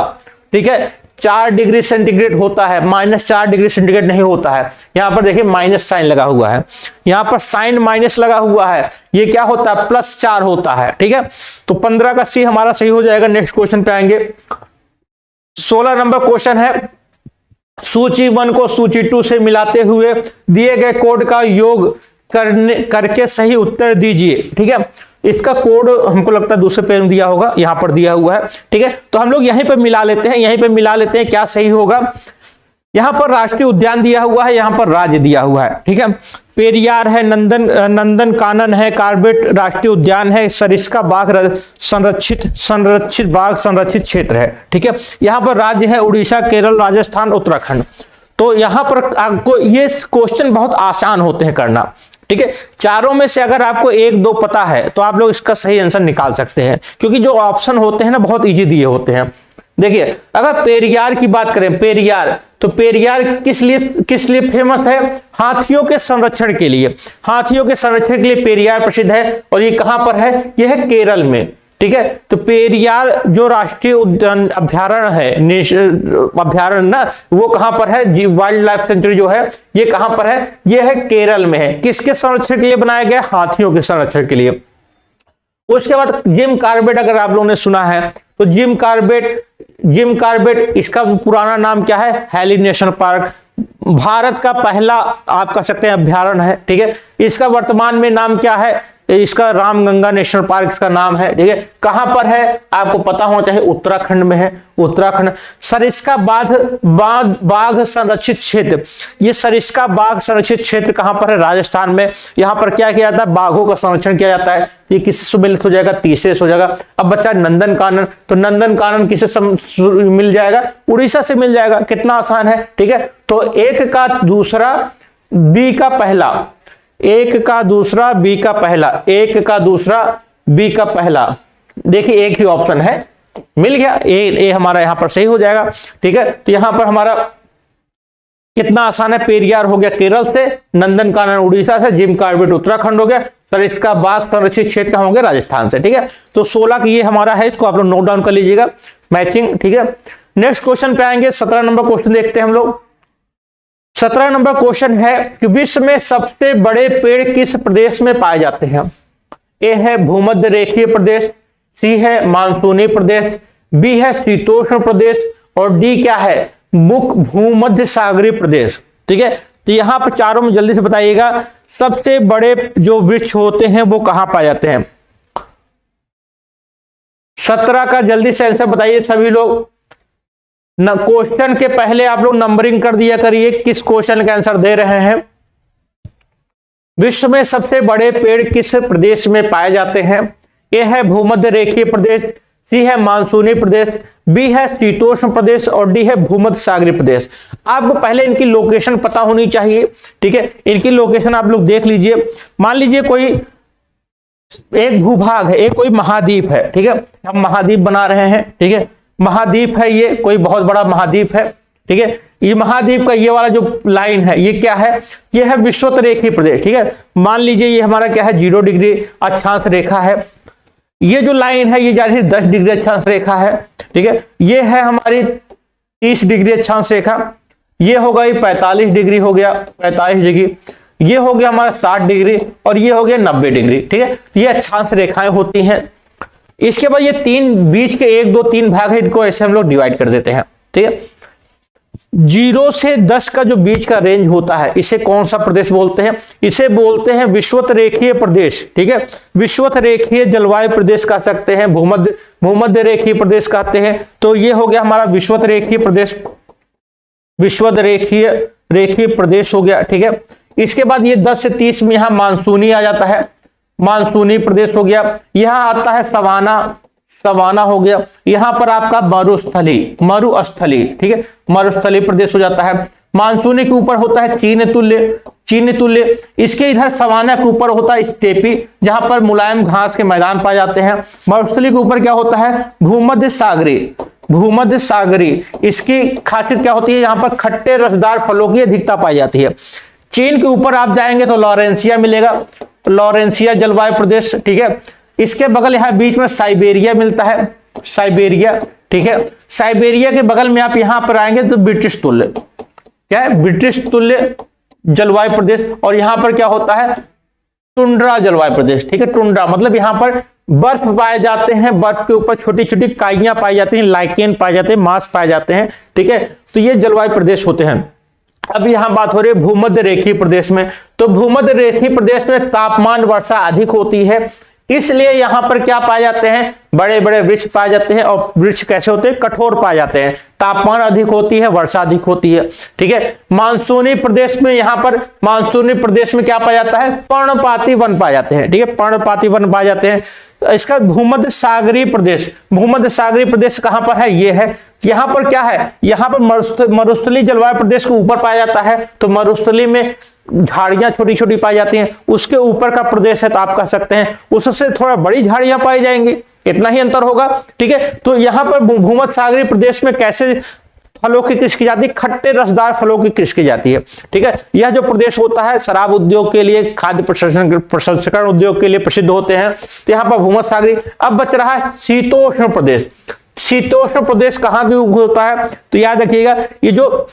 ठीक है, 4 डिग्री सेंटीग्रेड होता है, -4 डिग्री सेंटीग्रेड नहीं होता है। यहां पर देखिए माइनस साइन लगा हुआ है, यहां पर साइन माइनस लगा हुआ है, ये क्या होता है, +4 होता है। ठीक है, तो 15 का सी हमारा सही हो जाएगा। नेक्स्ट क्वेश्चन पे आएंगे। 16 नंबर क्वेश्चन है, सूची 1 को सूची 2 से मिलाते हुए दिए गए कोड का योग करके सही उत्तर दीजिए। ठीक है, इसका कोड हमको लगता है दूसरे पेज में दिया होगा, यहां पर दिया हुआ है। ठीक है, तो हम लोग यहीं पे मिला लेते हैं, क्या सही होगा। यहां पर राष्ट्रीय उद्यान दिया हुआ है, यहां पर राज्य दिया हुआ है। ठीक है, पेरियार है, नंदन कानन है, कार्बेट राष्ट्रीय उद्यान है, सरिस्का बाघ संरक्षित बाघ संरक्षित क्षेत्र है। ठीक है, यहां पर राज्य है उड़ीसा, केरल, राजस्थान, उत्तराखंड। तो यहां पर आपको ये क्वेश्चन बहुत आसान होते हैं करना। ठीक है, चारों में से अगर आपको 1-2 पता है तो आप लोग इसका सही आंसर निकाल सकते हैं, क्योंकि जो ऑप्शन होते हैं ना बहुत इजी दिए होते हैं। देखिए, अगर पेरियार की बात करें, पेरियार, तो पेरियार किस लिए फेमस है, हाथियों के संरक्षण के लिए। हाथियों के संरक्षण के लिए पेरियार प्रसिद्ध है, और ये कहां पर है, यह है केरल में। ठीक है, तो पेरियार जो राष्ट्रीय उद्यान अभ्यारण्य है, अभ्यारण्य ना, वो कहां पर है, वाइल्ड लाइफ सेंचुरी जो है ये कहां पर है, ये है केरल में है। किसके संरक्षण के लिए बनाया गया, हाथियों के संरक्षण के लिए। उसके बाद जिम कॉर्बेट, अगर आप लोगों ने सुना है तो जिम कॉर्बेट इसका पुराना नाम क्या है, हैली नेशनल पार्क, भारत का पहला आप कह सकते हैं अभ्यारण्य है। ठीक है, इसका वर्तमान में नाम क्या है, इसका रामगंगा नेशनल पार्क इसका नाम है। ठीक है, कहां पर है आपको पता होना चाहिए, उत्तराखंड में है, उत्तराखंड। सरिस्का बाघ संरक्षित क्षेत्र, ये सरिस्का बाघ संरक्षित क्षेत्र कहां पर है, राजस्थान में। यहां पर क्या किया जाता है, बाघों का संरक्षण किया जाता है। ये किससे सम्मिलित हो जाएगा, तीसरे से हो जाएगा। अब बच्चा नंदन कानन, तो नंदन कानन किससे मिल जाएगा, उड़ीसा से मिल जाएगा। कितना आसान है। ठीक है, तो एक का दूसरा बी का पहला, एक का दूसरा बी का पहला, एक का दूसरा बी का पहला। देखिए एक ही ऑप्शन है, मिल गया, ए हमारा यहां पर सही हो जाएगा। ठीक है, तो यहां पर हमारा कितना आसान है, पेरियार हो गया केरल से, नंदन कानन उड़ीसा से, जिम कॉर्बेट उत्तराखंड हो गया, सरिस्का बाघ संरक्षित क्षेत्र होंगे राजस्थान से। ठीक है, तो 16 की ये हमारा है, इसको आप लोग नोट डाउन कर लीजिएगा, मैचिंग। ठीक है, नेक्स्ट क्वेश्चन पे आएंगे। 17 नंबर क्वेश्चन देखते हैं हम लोग। 17 नंबर क्वेश्चन है कि विश्व में सबसे बड़े पेड़ किस प्रदेश में पाए जाते हैं। ए है भूमध्य रेखीय प्रदेश, सी है मानसूनी प्रदेश, बी है शीतोष्ण प्रदेश, और डी क्या है, भूमध्य सागरीय प्रदेश। ठीक है, तो यहां पर चारों में जल्दी से बताइएगा, सबसे बड़े जो वृक्ष होते हैं वो कहां पाए जाते हैं। 17 का जल्दी से आंसर बताइए सभी लोग। क्वेश्चन के पहले आप लोग नंबरिंग कर दिया करिए, किस क्वेश्चन का आंसर दे रहे हैं। विश्व में सबसे बड़े पेड़ किस प्रदेश में पाए जाते हैं। ए है भूमध्य रेखीय प्रदेश, सी है मानसूनी प्रदेश, बी है शीतोष्ण प्रदेश, और डी है भूमध्य सागरीय प्रदेश। आपको पहले इनकी लोकेशन पता होनी चाहिए। ठीक है, इनकी लोकेशन आप लोग देख लीजिए। मान लीजिए कोई एक भूभाग है, एक कोई महाद्वीप है। ठीक है, हम महाद्वीप बना रहे हैं। ठीक है, महाद्वीप है, ये कोई बहुत बड़ा महाद्वीप है। ठीक है, ये महाद्वीप का ये वाला जो लाइन है ये क्या है, ये है विषुवत-रेखीय प्रदेश। ठीक है, मान लीजिए ये हमारा क्या है, 0 डिग्री अक्षांश रेखा है। ये जो लाइन है ये जा रही है 10 डिग्री अक्षांश रेखा है। ठीक है, ये है हमारी 30 डिग्री अक्षांश रेखा, ये होगा ये 45 डिग्री हो गया, 45 डिग्री, ये हो गया हमारा 60 डिग्री और ये हो गया 90 डिग्री। ठीक है, ये अक्षांश रेखाएं होती हैं। इसके बाद ये तीन बीच के 1 2 3 भाग है, इनको ऐसे हम लोग डिवाइड कर देते हैं। ठीक है, 0 से 10 का जो बीच का रेंज होता है, इसे कौन सा प्रदेश बोलते हैं? इसे बोलते हैं विषुवत रेखीय प्रदेश। ठीक है, विषुवत रेखीय जलवायु प्रदेश कह सकते हैं, भूमध्य रेखीय प्रदेश कहते हैं। तो ये हो गया हमारा विषुवत रेखीय प्रदेश, विषुवत रेखीय प्रदेश हो गया। ठीक है, इसके बाद ये 10 से 30 में यहां मानसूनी आ जाता है, मानसूनी प्रदेश हो गया। यहां आता है सवाना हो गया। यहां पर आपका मरुस्थली, ठीक है, मरुस्थली प्रदेश हो जाता है। मानसूनी के ऊपर होता है चीन तुल्य। इसके इधर सवाना के ऊपर होता है स्टेपी, जहां पर मुलायम घास के मैदान पाए जाते हैं। मरुस्थली के ऊपर क्या होता है? भूमध्य सागरी। इसकी खासियत क्या होती है? यहां पर खट्टे रसदार फलों की अधिकता पाई जाती है। चीन के ऊपर आप जाएंगे तो लॉरेंसिया मिलेगा, लॉरेंसिया जलवायु प्रदेश। ठीक है, इसके बगल यहां बीच में साइबेरिया मिलता है, साइबेरिया। ठीक है, साइबेरिया के बगल में आप यहां पर आएंगे तो ब्रिटिश तुल्य, क्या है? ब्रिटिश तुल्य जलवायु प्रदेश। और यहां पर क्या होता है? टुंड्रा जलवायु प्रदेश। ठीक है, टुंड्रा मतलब यहां पर बर्फ पाए जाते हैं, बर्फ के ऊपर छोटी छोटी काइयां पाई जाती हैं, लाइकेन पाए जाते हैं, मांस पाए जाते हैं। ठीक है, तो ये जलवायु प्रदेश होते हैं। अब यहां बात हो रही है भूमध्य रेखीय प्रदेश में। तो भूमध्य रेखीय प्रदेश में तापमान वर्षा अधिक होती है, इसलिए यहां पर क्या पाए जाते हैं? बड़े बड़े वृक्ष पाए जाते हैं। और वृक्ष कैसे होते हैं? कठोर पाए जाते हैं। तापमान अधिक होती है, वर्षा अधिक होती है। ठीक है, मानसूनी प्रदेश में यहां पर मानसूनी प्रदेश में क्या पाया जाता है? पर्णपाती वन पाए जाते हैं। ठीक है, पर्णपाती वन पाए जाते हैं। इसका भूमध्य सागरीय प्रदेश कहां पर है? ये है। यहां पर क्या है? यहां पर मरुस्थली जलवायु प्रदेश के ऊपर पाया जाता है। तो मरुस्थली में झाड़ियां छोटी छोटी पाई जाती हैं, उसके ऊपर का प्रदेश है तो आप कह सकते हैं उससे थोड़ा बड़ी झाड़ियां पाई जाएंगी, इतना ही अंतर होगा। ठीक है, तो यहां पर भूमध्य सागरीय प्रदेश में कैसे फलों की कृषि की जाती है? खट्टे रसदार फलों की कृषि की जाती है। ठीक है, यह जो प्रदेश होता है शराब उद्योग के लिए, खाद्य प्रसंस्करण उद्योग के लिए प्रसिद्ध होते हैं। तो यहाँ पर भूमध्य सागरीय। अब बच रहा है शीतोष्ण प्रदेश। शीतोष्ण प्रदेश कहाँ की होता है? तो याद रखिएगा, ये जो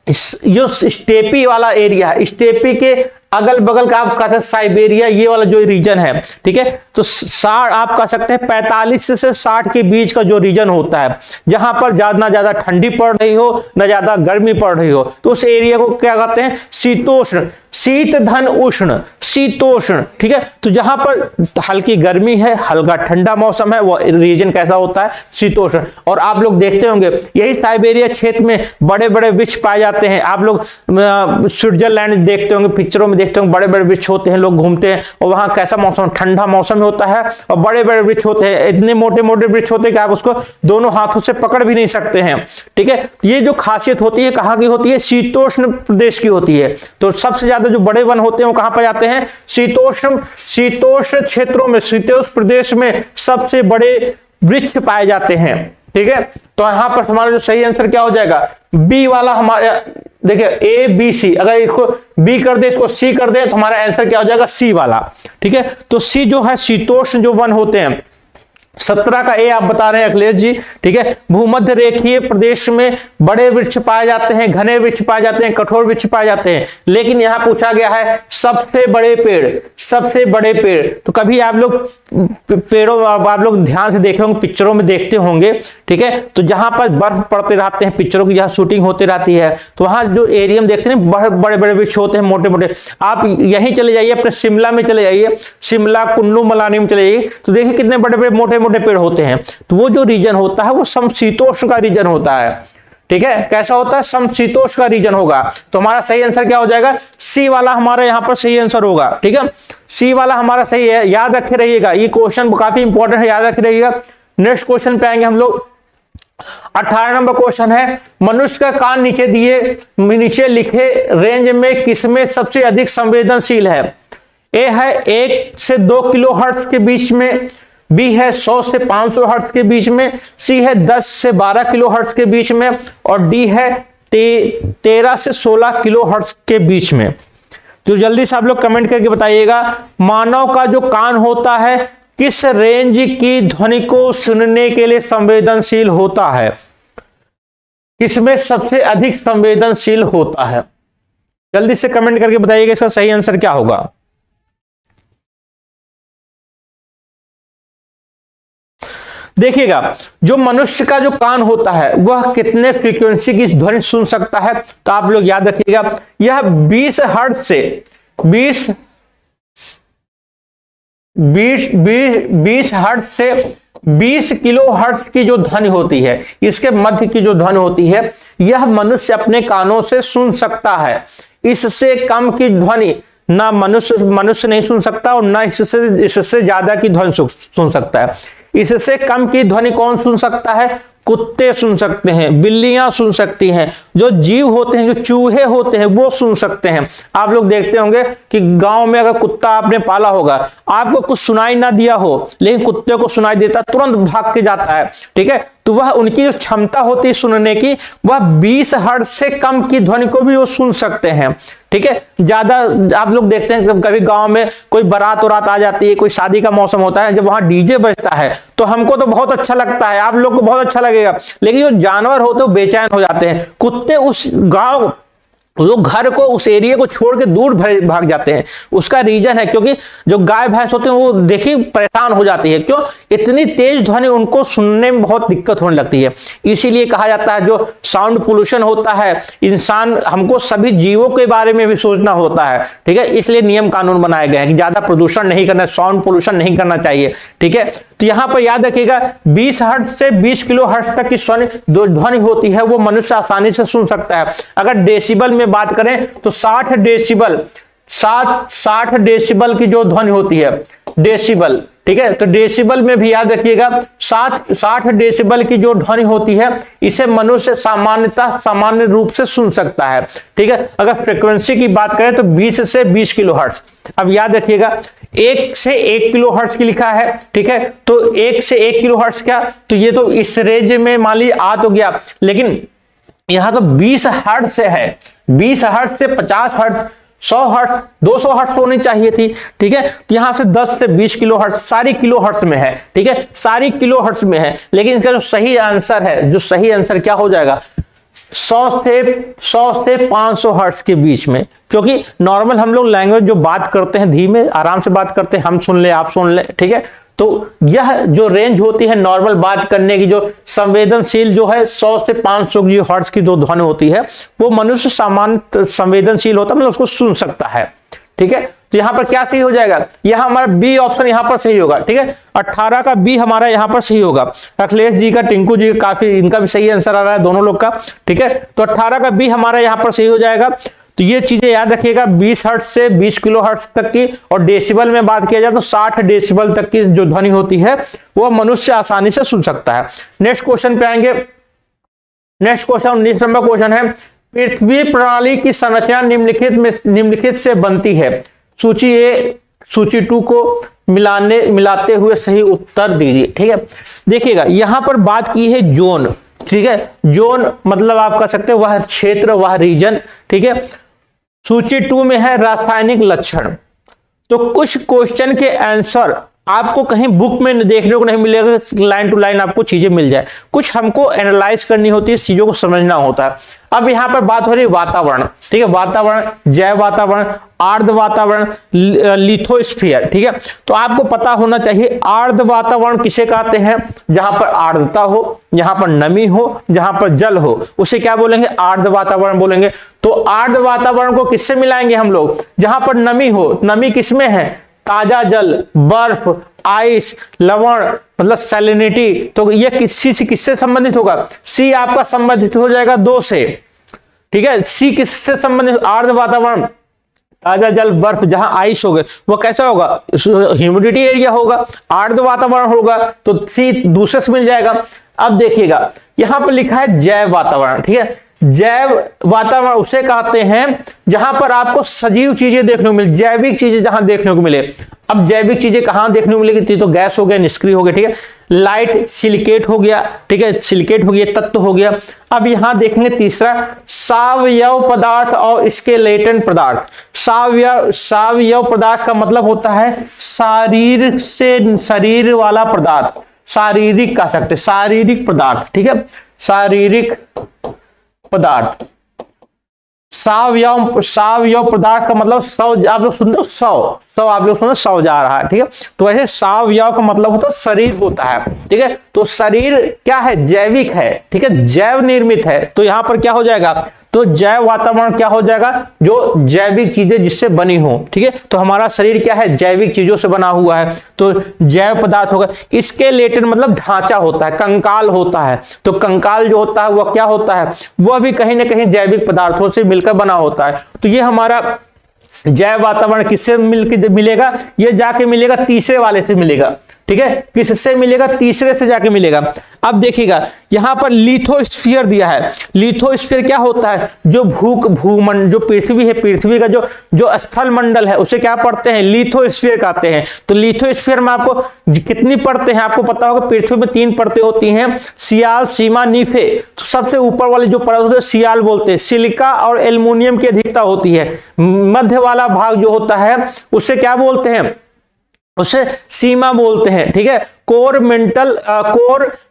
स्टेपी वाला एरिया है, स्टेपी के अगल बगल का आप कह सकते हैं साइबेरिया, ये वाला जो रीजन है। ठीक है, तो 60 आप कह सकते हैं 45 से 60 के बीच का जो रीजन होता है, जहां पर ना ज्यादा ठंडी पड़ रही हो ना ज्यादा गर्मी पड़ रही हो, तो उस एरिया को क्या कहते हैं? शीतोष्ण। शीत धन उष्ण, शीतोष्ण। ठीक है, तो जहां पर हल्की गर्मी है, हल्का ठंडा मौसम है, वो रीजन कैसा होता है? शीतोष्ण। और आप लोग देखते होंगे यही साइबेरिया क्षेत्र में बड़े बड़े वृक्ष पाए जाते हैं। आप लोग स्विट्जरलैंड देखते होंगे, पिक्चरों में देखते होंगे, बड़े बड़े वृक्ष होते हैं, लोग घूमते हैं और वहां कैसा मौसम? ठंडा मौसम होता है और बड़े बड़े वृक्ष होते हैं, इतने मोटे मोटे वृक्ष होते हैं कि आप उसको दोनों हाथों से पकड़ भी नहीं सकते हैं। ठीक है, ये जो खासियत होती है कहाँ की होती है? शीतोष्ण प्रदेश की होती है। तो सबसे ज्यादा जो बड़े वन होते हैं वो कहां पर जाते हैं? शीतोष्ण क्षेत्रों में, शीतोष्ण प्रदेश में सबसे बड़े वृक्ष पाए जाते हैं। ठीक है, तो यहां पर हमारा जो सही आंसर क्या हो जाएगा? बी वाला। हमारा देखिए ए बी सी, अगर इसको बी कर दे, इसको सी कर दे, तो हमारा आंसर क्या हो जाएगा? सी वाला। ठीक है, तो सी जो है शीतोष्ण जो वन होते हैं, 17 का ए आप बता रहे हैं अखिलेश जी। ठीक है, भूमध्य रेखीय प्रदेश में बड़े वृक्ष पाए जाते हैं, घने वृक्ष पाए जाते हैं, कठोर वृक्ष पाए जाते हैं। लेकिन यहां पूछा गया है सबसे बड़े पेड़। तो कभी आप लोग पेड़ों आप लोग ध्यान से देखे होंगे, पिक्चरों में देखते होंगे। ठीक है, तो जहां पर बर्फ पड़ते रहते हैं, पिक्चरों की जहां शूटिंग होती रहती है, तो वहां जो एरिया में देखते हैं बड़े बड़े वृक्ष होते हैं, मोटे मोटे। आप यहीं चले जाइए, अपने शिमला में चले जाइए, शिमला कुल्लू मनाली में चले जाइए, तो देखिए कितने बड़े बड़े मोटे मोटे पेड़ होते हैं। तो वो जो रीजन होता है वो समशीतोष्ण का रीजन होता है। ठीक है, कैसा होता है? समशीतोष्ण का रीजन होगा। तो हमारा सही आंसर क्या हो जाएगा? सी वाला हमारा यहां पर सही आंसर होगा। ठीक है, सी वाला हमारा सही है। याद रखे रहिएगा, ये क्वेश्चन काफी इंपॉर्टेंट है, याद रखे रहिएगा। नेक्स्ट क्वेश्चन पे आएंगे हम लोग। 18 नंबर क्वेश्चन है, मनुष्य का कान नीचे लिखे रेंज में किसमें सबसे अधिक संवेदनशील है? ए है 1 से 2 किलो हर्ट्ज के बीच में, बी है 100 से 500 हर्ट्ज के बीच में, सी है 10 से 12 किलो हर्ट्ज के बीच में, और डी है 13 से 16 किलो हर्ट्ज के बीच में। तो जल्दी से आप लोग कमेंट करके बताइएगा, मानव का जो कान होता है किस रेंज की ध्वनि को सुनने के लिए संवेदनशील होता है? किसमें सबसे अधिक संवेदनशील होता है? जल्दी से कमेंट करके बताइएगा इसका सही आंसर क्या होगा। देखिएगा, जो मनुष्य का जो कान होता है वह कितने फ्रीक्वेंसी की ध्वनि सुन सकता है? तो आप लोग याद रखिएगा, यह 20 हर्ट्ज से 20 हर्ट्ज से 20 किलो हर्ट्ज की जो ध्वनि होती है, इसके मध्य की जो ध्वनि होती है, यह मनुष्य अपने कानों से सुन सकता है। इससे कम की ध्वनि ना मनुष्य नहीं सुन सकता और ना इससे ज्यादा की ध्वनि सुन सकता है। इससे कम की ध्वनि कौन सुन सकता है? कुत्ते सुन सकते हैं, बिल्लियां सुन सकती हैं, जो जीव होते हैं, जो चूहे होते हैं वो सुन सकते हैं। आप लोग देखते होंगे कि गांव में अगर कुत्ता आपने पाला होगा, आपको कुछ सुनाई ना दिया हो लेकिन कुत्ते को सुनाई देता, तुरंत भाग के जाता है, ठीक है। तो वह उनकी जो क्षमता होती है सुनने की, वह 20 हर्ट्ज से कम की ध्वनि को भी वो सुन सकते हैं, ठीक है। ज्यादा आप लोग देखते हैं कभी गांव में कोई बारात उरात आ जाती है, कोई शादी का मौसम होता है, जब वहां डीजे बजता है तो हमको तो बहुत अच्छा लगता है, आप लोग को बहुत अच्छा लगेगा, लेकिन जो जानवर होते हैं वो बेचैन हो जाते हैं। कुत्ते उस गांव, वो घर को, उस एरिया को छोड़ के दूर भाग जाते हैं। उसका रीजन है क्योंकि जो गाय भैंस होते हैं वो देखिए परेशान हो जाती है। क्यों? इतनी तेज ध्वनि उनको सुनने में बहुत दिक्कत होने लगती है। इसीलिए कहा जाता है जो साउंड पोल्यूशन होता है, इंसान, हमको सभी जीवों के बारे में भी सोचना होता है, ठीक है। इसलिए नियम कानून बनाए गए हैं कि ज्यादा प्रदूषण नहीं करना, साउंड पोल्यूशन नहीं करना चाहिए, ठीक है। तो यहां पर याद रखिएगा 20 हर्ट्ज से 20 किलो हर्ट्ज तक की ध्वनि होती है वो मनुष्य आसानी से सुन सकता है। अगर डेसिबल में बात करें तो 60 डेसिबल की जो ध्वनि होती है, डेसिबल, ठीक है। तो डेसिबल में भी याद रखिएगा 60 डेसिबल की जो ध्वनि होती है, इसे मनुष्य सामान्य रूप से सुन सकता है, ठीक है। अगर फ्रीक्वेंसी की बात करें तो 20 से 20 किलो हर्ट्ज। अब याद रखिएगा 1 से 1 किलो हर्ट्ज की लिखा है, ठीक है। तो 1 से 1 किलो हर्ट्ज क्या, तो ये तो इस रेंज में मान लीजिए आ तो गया, लेकिन यहां तो 20 हर्ट्ज से है, 20 हर्ट्ज से 50 हर्ट्ज, 100 हर्ट्ज, 200 हर्ट्ज होनी चाहिए थी, ठीक है। तो यहां से 10 से 20 किलो हर्ट्ज, सारी किलो हर्ट्ज में है, ठीक है, सारी किलो हर्ट्ज में है। लेकिन इसका जो सही आंसर है, जो सही आंसर क्या हो जाएगा, 100 से 500 हर्ट्ज के बीच में। क्योंकि नॉर्मल हम लोग लैंग्वेज जो बात करते हैं, धीमे आराम से बात करते हैं, हम सुन ले आप सुन ले, ठीक है। तो यह जो रेंज होती है नॉर्मल बात करने की, जो संवेदनशील जो है 100 से 500 की हर्ट्ज की जो ध्वनि होती है, वो मनुष्य सामान्य संवेदनशील होता है, मतलब उसको सुन सकता है, ठीक है। तो यहां पर क्या सही हो जाएगा, यहां हमारा बी ऑप्शन यहां पर सही होगा, ठीक है। 18 का बी हमारा यहां पर सही होगा। अखिलेश जी का, टिंकू जी का, काफी इनका भी सही आंसर आ रहा है, दोनों लोग का, ठीक है। तो 18 का बी हमारा यहां पर सही हो जाएगा। तो ये चीजें याद रखिएगा, 20 हर्ट्ज से 20 किलो हर्ट्ज तक की, और डेसिबल में बात किया जाए तो 60 डेसिबल तक की जो ध्वनि होती है वो मनुष्य आसानी से सुन सकता है। नेक्स्ट क्वेश्चन पे आएंगे। नेक्स्ट क्वेश्चन 19 नंबर क्वेश्चन है, पृथ्वी प्रणाली की संरचना निम्नलिखित से बनती है। सूची ए सूची 2 को मिलाते हुए सही उत्तर दीजिए, ठीक है। देखिएगा यहां पर बात की है जोन, ठीक है। जोन मतलब आप कह सकते हैं वह क्षेत्र, वह रीजन, ठीक है। सूची 2 में है रासायनिक लक्षण। तो कुछ क्वेश्चन के आंसर आपको कहीं बुक में देखने को नहीं मिलेगा, लाइन टू लाइन आपको चीजें मिल जाए, कुछ हमको एनालाइज करनी होती है, इस चीजों को समझना होता है। अब यहां पर बात हो रही है वातावरण, ठीक है। वातावरण, जैव वातावरण, आर्द्र वातावरण, लिथोस्फीयर, ठीक है। तो आपको पता होना चाहिए आर्द्र वातावरण किसे कहते हैं, जहां पर आर्द्रता हो, जहां पर नमी हो, जहां पर जल हो, उसे क्या बोलेंगे, आर्द्र वातावरण बोलेंगे। तो आर्द्र वातावरण को किससे मिलाएंगे हम लोग, जहां पर नमी हो। नमी किसमें है, ताजा जल, बर्फ, आइस, लवण, मतलब सैलिनिटी। तो ये किससे संबंधित होगा, सी आपका संबंधित हो जाएगा 2 से, ठीक है। सी किससे संबंधित, आर्द्र वातावरण, ताजा जल, बर्फ, जहां आइस हो गए, वो कैसा होगा, ह्यूमिडिटी एरिया होगा, आर्द्र वातावरण होगा, तो सी दूसरे से मिल जाएगा। अब देखिएगा यहां पर लिखा है जैव वातावरण, ठीक है। जैव वातावरण उसे कहते हैं जहां पर आपको सजीव चीजें देखने को मिले, जैविक चीजें जहां देखने को मिले। अब जैविक चीजें कहां देखने को मिलेगी, तो गैस हो गया, निष्क्रिय हो गया, ठीक है। लाइट सिलिकेट हो गया, ठीक है, सिलिकेट हो गया, तत्व हो गया। अब यहां देखेंगे तीसरा, सावयव पदार्थ और स्केलेटन पदार्थ। सावयव पदार्थ का मतलब होता है शरीर से, शरीर वाला पदार्थ, शारीरिक कह सकते, शारीरिक पदार्थ, ठीक है। पदार्थ। सावयव पदार्थ का मतलब सव, आप लोग सुनते हो सव आप लोग सुनो सव जा रहा है, ठीक है। तो ऐसे सावयव का मतलब होता है शरीर होता है, ठीक है। तो शरीर क्या है, जैविक है, ठीक है, जैव निर्मित है। तो यहां पर क्या हो जाएगा, तो जैव वातावरण क्या हो जाएगा, जो जैविक चीजें जिससे बनी हो, ठीक है। तो हमारा शरीर क्या है, जैविक चीजों से बना हुआ है, तो जैव पदार्थ होगा। इसके रिलेटेड मतलब ढांचा होता है, कंकाल होता है। तो कंकाल जो होता है वह क्या होता है, वह भी कहीं ना कहीं जैविक पदार्थों से मिलकर बना होता है। तो ये हमारा जैव वातावरण किससे मिलेगा, ये जाके मिलेगा तीसरे वाले से मिलेगा, ठीक है। किससे मिलेगा, तीसरे से जाके मिलेगा। अब देखिएगा यहां पर लिथोस्फीयर दिया है। लिथोस्फीयर क्या होता है, जो भूमंडल, जो पृथ्वी है, पृथ्वी का जो स्थल मंडल है उसे क्या पढ़ते हैं, लिथोस्फीयर कहते हैं। तो लिथोस्फीयर में आपको कितनी परतें हैं, आपको पता होगा पृथ्वी में 3 परतें होती हैं, सियाल, सीमा, नीफे। तो सबसे ऊपर वाली जो परत होती है सियाल बोलते हैं, सिलिका और एल्युमिनियम की अधिकता होती है। मध्य वाला भाग जो होता है उसे क्या बोलते हैं, उसे सीमा बोलते हैं, ठीक है। कोर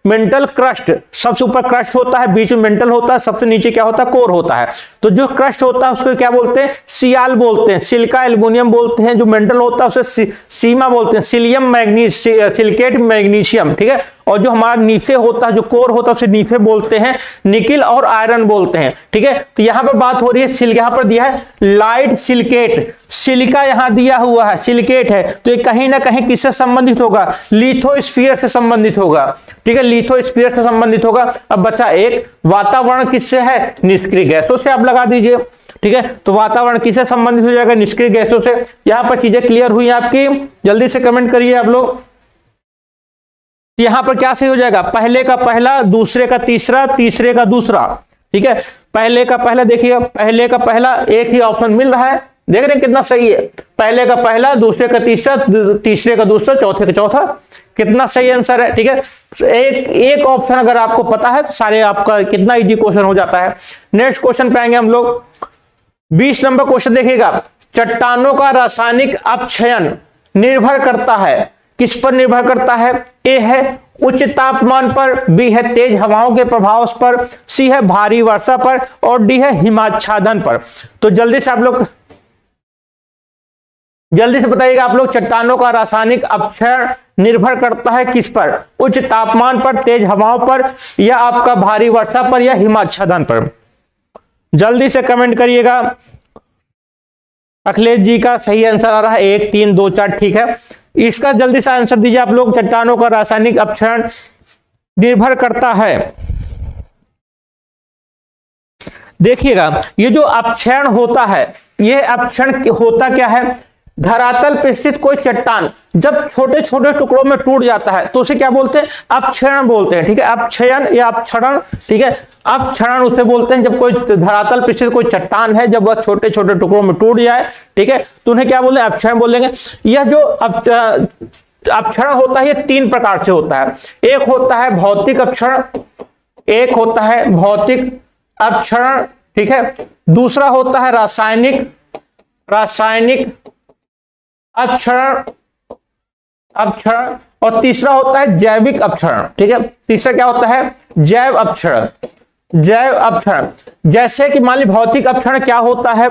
मेंटल क्रस्ट, सबसे ऊपर क्रस्ट होता है, बीच में मेंटल होता है, सबसे नीचे क्या होता है, कोर होता है। तो जो क्रस्ट होता है उसको क्या बोलते हैं, सियाल बोलते हैं। सिलिका एल्युमिनियम बोलते हैं। जो मेंटल होता है उसे सीमा बोलते हैं, सिलियम सिलिकेट मैग्नीशियम, ठीक है। और जो हमारा नीफे होता है, जो कोर होता है उसे नीफे बोलते हैं, निकिल और आयरन बोलते हैं, ठीक है। तो यहां पर बात हो रही है, यहां पर दिया है लाइट सिलिकेट, सिलिका यहां दिया हुआ है, सिलिकेट है। तो ये कहीं ना कहीं किससे संबंधित होगा, लिथोस्फीयर से संबंधित होगा, ठीक है, लिथोस्फीयर से संबंधित होगा। अब बचा एक, वातावरण किससे है, निष्क्रिय गैसों से आप लगा दीजिए, ठीक है। तो वातावरण किससे संबंधित हो जाएगा, निष्क्रिय गैसों से। यहां पर चीजें क्लियर हुई आपकी, जल्दी से कमेंट करिए आप लोग। यहां पर क्या सही हो जाएगा, पहले का पहला, दूसरे का तीसरा, तीसरे का दूसरा, ठीक है। पहले का पहला देखिए, पहले का पहला एक ही ऑप्शन मिल रहा है, देख रहे हैं कितना सही है। पहले का पहला, दूसरे का तीसरा, तीसरे का दूसरा, चौथे का चौथा, कितना सही आंसर है, ठीक है। एक ऑप्शन अगर आपको पता है तो सारे आपका कितना इजी क्वेश्चन हो जाता है। नेक्स्ट क्वेश्चन पे आएंगे हम लोग। 20 नंबर क्वेश्चन देखिएगा, चट्टानों का रासायनिक अपक्षयन निर्भर करता है, किस पर निर्भर करता है, ए है उच्च तापमान पर, बी है तेज हवाओं के प्रभाव पर, सी है भारी वर्षा पर, और डी है हिमाच्छादन पर। तो जल्दी से आप लोग जल्दी से बताइएगा आप लोग, चट्टानों का रासायनिक अपक्षय निर्भर करता है किस पर, उच्च तापमान पर, तेज हवाओं पर, या आपका भारी वर्षा पर, या हिमाच्छादन पर। जल्दी से कमेंट करिएगा। अखिलेश जी का सही आंसर आ रहा है 1 3 2 4, ठीक है। इसका जल्दी से आंसर दीजिए आप लोग, चट्टानों का रासायनिक अपक्षय निर्भर करता है। देखिएगा ये जो अपक्षय होता है, ये अपक्षय होता क्या है, धरातल पर स्थित कोई चट्टान जब छोटे छोटे टुकड़ों में टूट जाता है तो उसे क्या बोलते हैं, अपक्षयण बोलते हैं, ठीक है। अपक्षयन या अपक्षरण, ठीक है, अपक्षरण उसे बोलते हैं जब कोई धरातल पर स्थित कोई चट्टान है, जब वह छोटे छोटे टुकड़ों में टूट जाए, ठीक है, तो उन्हें क्या बोलते हैं, अपक्षयण बोलेंगे। यह जो अपक्षरण होता है ये 3 प्रकार से होता है। एक होता है भौतिक अपक्षरण, एक होता है भौतिक अपक्षरण, ठीक है। दूसरा होता है रासायनिक अपक्षरण, और तीसरा होता है जैविक अपक्षरण, ठीक है। तीसरा क्या होता है, जैव अपक्षरण। जैसे कि मान ली भौतिक अपक्षरण क्या होता है,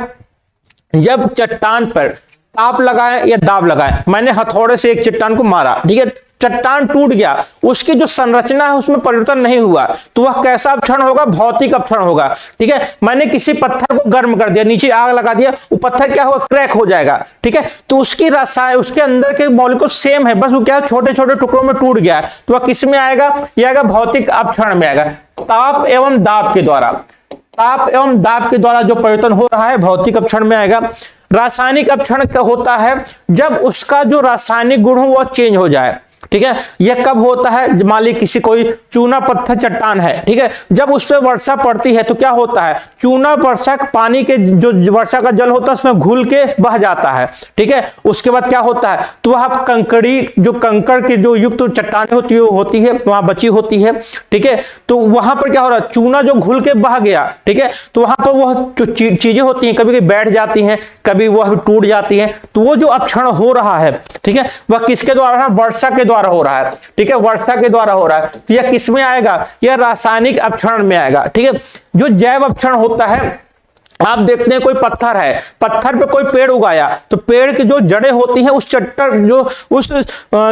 जब चट्टान पर ताप लगाएं या दाब लगाएं, मैंने हथौड़े से एक चट्टान को मारा, ठीक है, चट्टान टूट गया, उसकी जो संरचना है उसमें परिवर्तन नहीं हुआ, तो वह कैसा अपक्षरण होगा, भौतिक अपक्षरण होगा, ठीक है। मैंने किसी पत्थर को गर्म कर दिया, नीचे आग लगा दिया, वो पत्थर क्या होगा, क्रैक हो जाएगा, ठीक है। तो उसकी रसायन, उसके अंदर के मॉलिक्यूल सेम है, बस वो क्या छोटे छोटे टुकड़ों में टूट गया, तो वह किस में आएगा, यह आएगा भौतिक अपक्षरण में आएगा। ताप एवं दाब के द्वारा जो परिवर्तन हो रहा है भौतिक अपक्षरण में आएगा। रासायनिक अपक्षरण क्या होता है, जब उसका जो रासायनिक गुण हो वह चेंज हो जाए, ठीक है। यह कब होता है, मान ली किसी कोई चूना पत्थर चट्टान है, ठीक है, जब उस पर वर्षा पड़ती है तो क्या होता है, चूना वर्षा पानी के जो वर्षा का जल होता है उसमें घुल के बह जाता है, ठीक है। उसके बाद क्या होता है, तो वह कंकड़ की जो युक्त चट्टानें होती है वहां बची होती है, ठीक है। तो वहां पर क्या हो रहा है, चूना जो घुल के बह गया, ठीक है, तो वहां पर वह जो चीजें होती हैं कभी कभी बैठ जाती हैं, कभी वह टूट जाती हैं, तो वो जो अपक्षरण हो रहा है, ठीक है, वह किसके द्वारा, वर्षा के द्वारा हो रहा है, ठीक है, वर्षा के द्वारा हो रहा है, तो यह किस में आएगा, यह रासायनिक अपक्षरण में आएगा, ठीक है। जो जैव अपक्षरण होता है, आप देखते हैं कोई पत्थर है, पत्थर पे कोई पेड़ उगाया, तो पेड़ की जो जड़ें होती हैं उस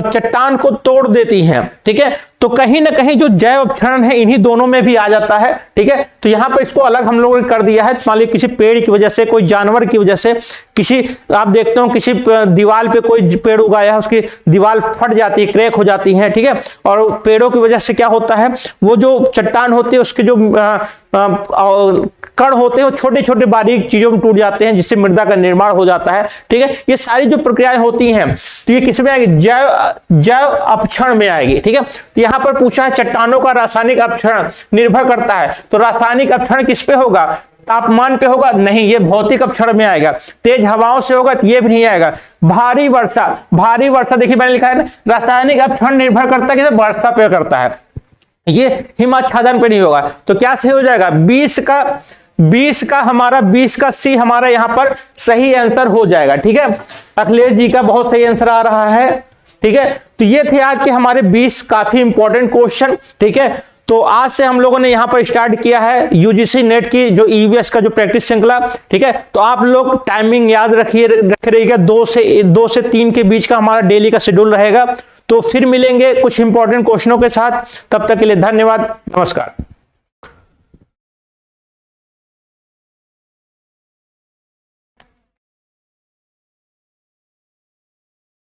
चट्टान को तोड़ देती हैं, ठीक है। तो कहीं ना कहीं जो जैव अपक्षरण है इन्हीं दोनों में भी आ जाता है, ठीक है। तो यहां पर इसको अलग हम लोगों ने कर दिया है। मान लीजिए किसी पेड़ की वजह से, कोई जानवर की वजह से, किसी आप देखते हो किसी दीवार पे कोई पेड़ उगाया है, उसकी दीवार फट जाती है, क्रैक हो जाती है, ठीक है। और पेड़ों की वजह से क्या होता है, वो जो चट्टान होती है उसके जो कण होते हैं वो छोटे छोटे बारीक चीजों में टूट जाते हैं, जिससे मृदा का निर्माण हो जाता है, ठीक है। ये सारी जो प्रक्रियाएं होती हैं, तो ये किसमें आएगी, जैव अपक्षरण में आएगी, ठीक है। तो यहां पर पूछा है चट्टानों का रासायनिक अपक्षरण निर्भर करता है, तो रासायनिक अपक्षरण किस पे होगा, तापमान पे होगा, नहीं, ये भौतिक अपक्षरण में आएगा। तेज हवाओं से होगा, ये भी नहीं आएगा। भारी वर्षा देखिए मैंने लिखा है ना, रासायनिक अपक्षरण निर्भर करता है, वर्षा पे करता है, ये हिमाच्छादन पे नहीं होगा। तो क्या सही हो जाएगा, 20 का सी हमारा यहां पर सही आंसर हो जाएगा, ठीक है। अखिलेश जी का बहुत सही आंसर आ रहा है, ठीक है। तो ये थे आज के हमारे 20 काफी इंपॉर्टेंट क्वेश्चन, ठीक है। तो आज से हम लोगों ने यहां पर स्टार्ट किया है यूजीसी नेट की जो ईवीएस का जो प्रैक्टिस श्रृंखला, ठीक है। तो आप लोग टाइमिंग याद रखिएगा, 2 से 3 के बीच का हमारा डेली का शेड्यूल रहेगा। तो फिर मिलेंगे कुछ इंपॉर्टेंट क्वेश्चनों के साथ, तब तक के लिए धन्यवाद, नमस्कार।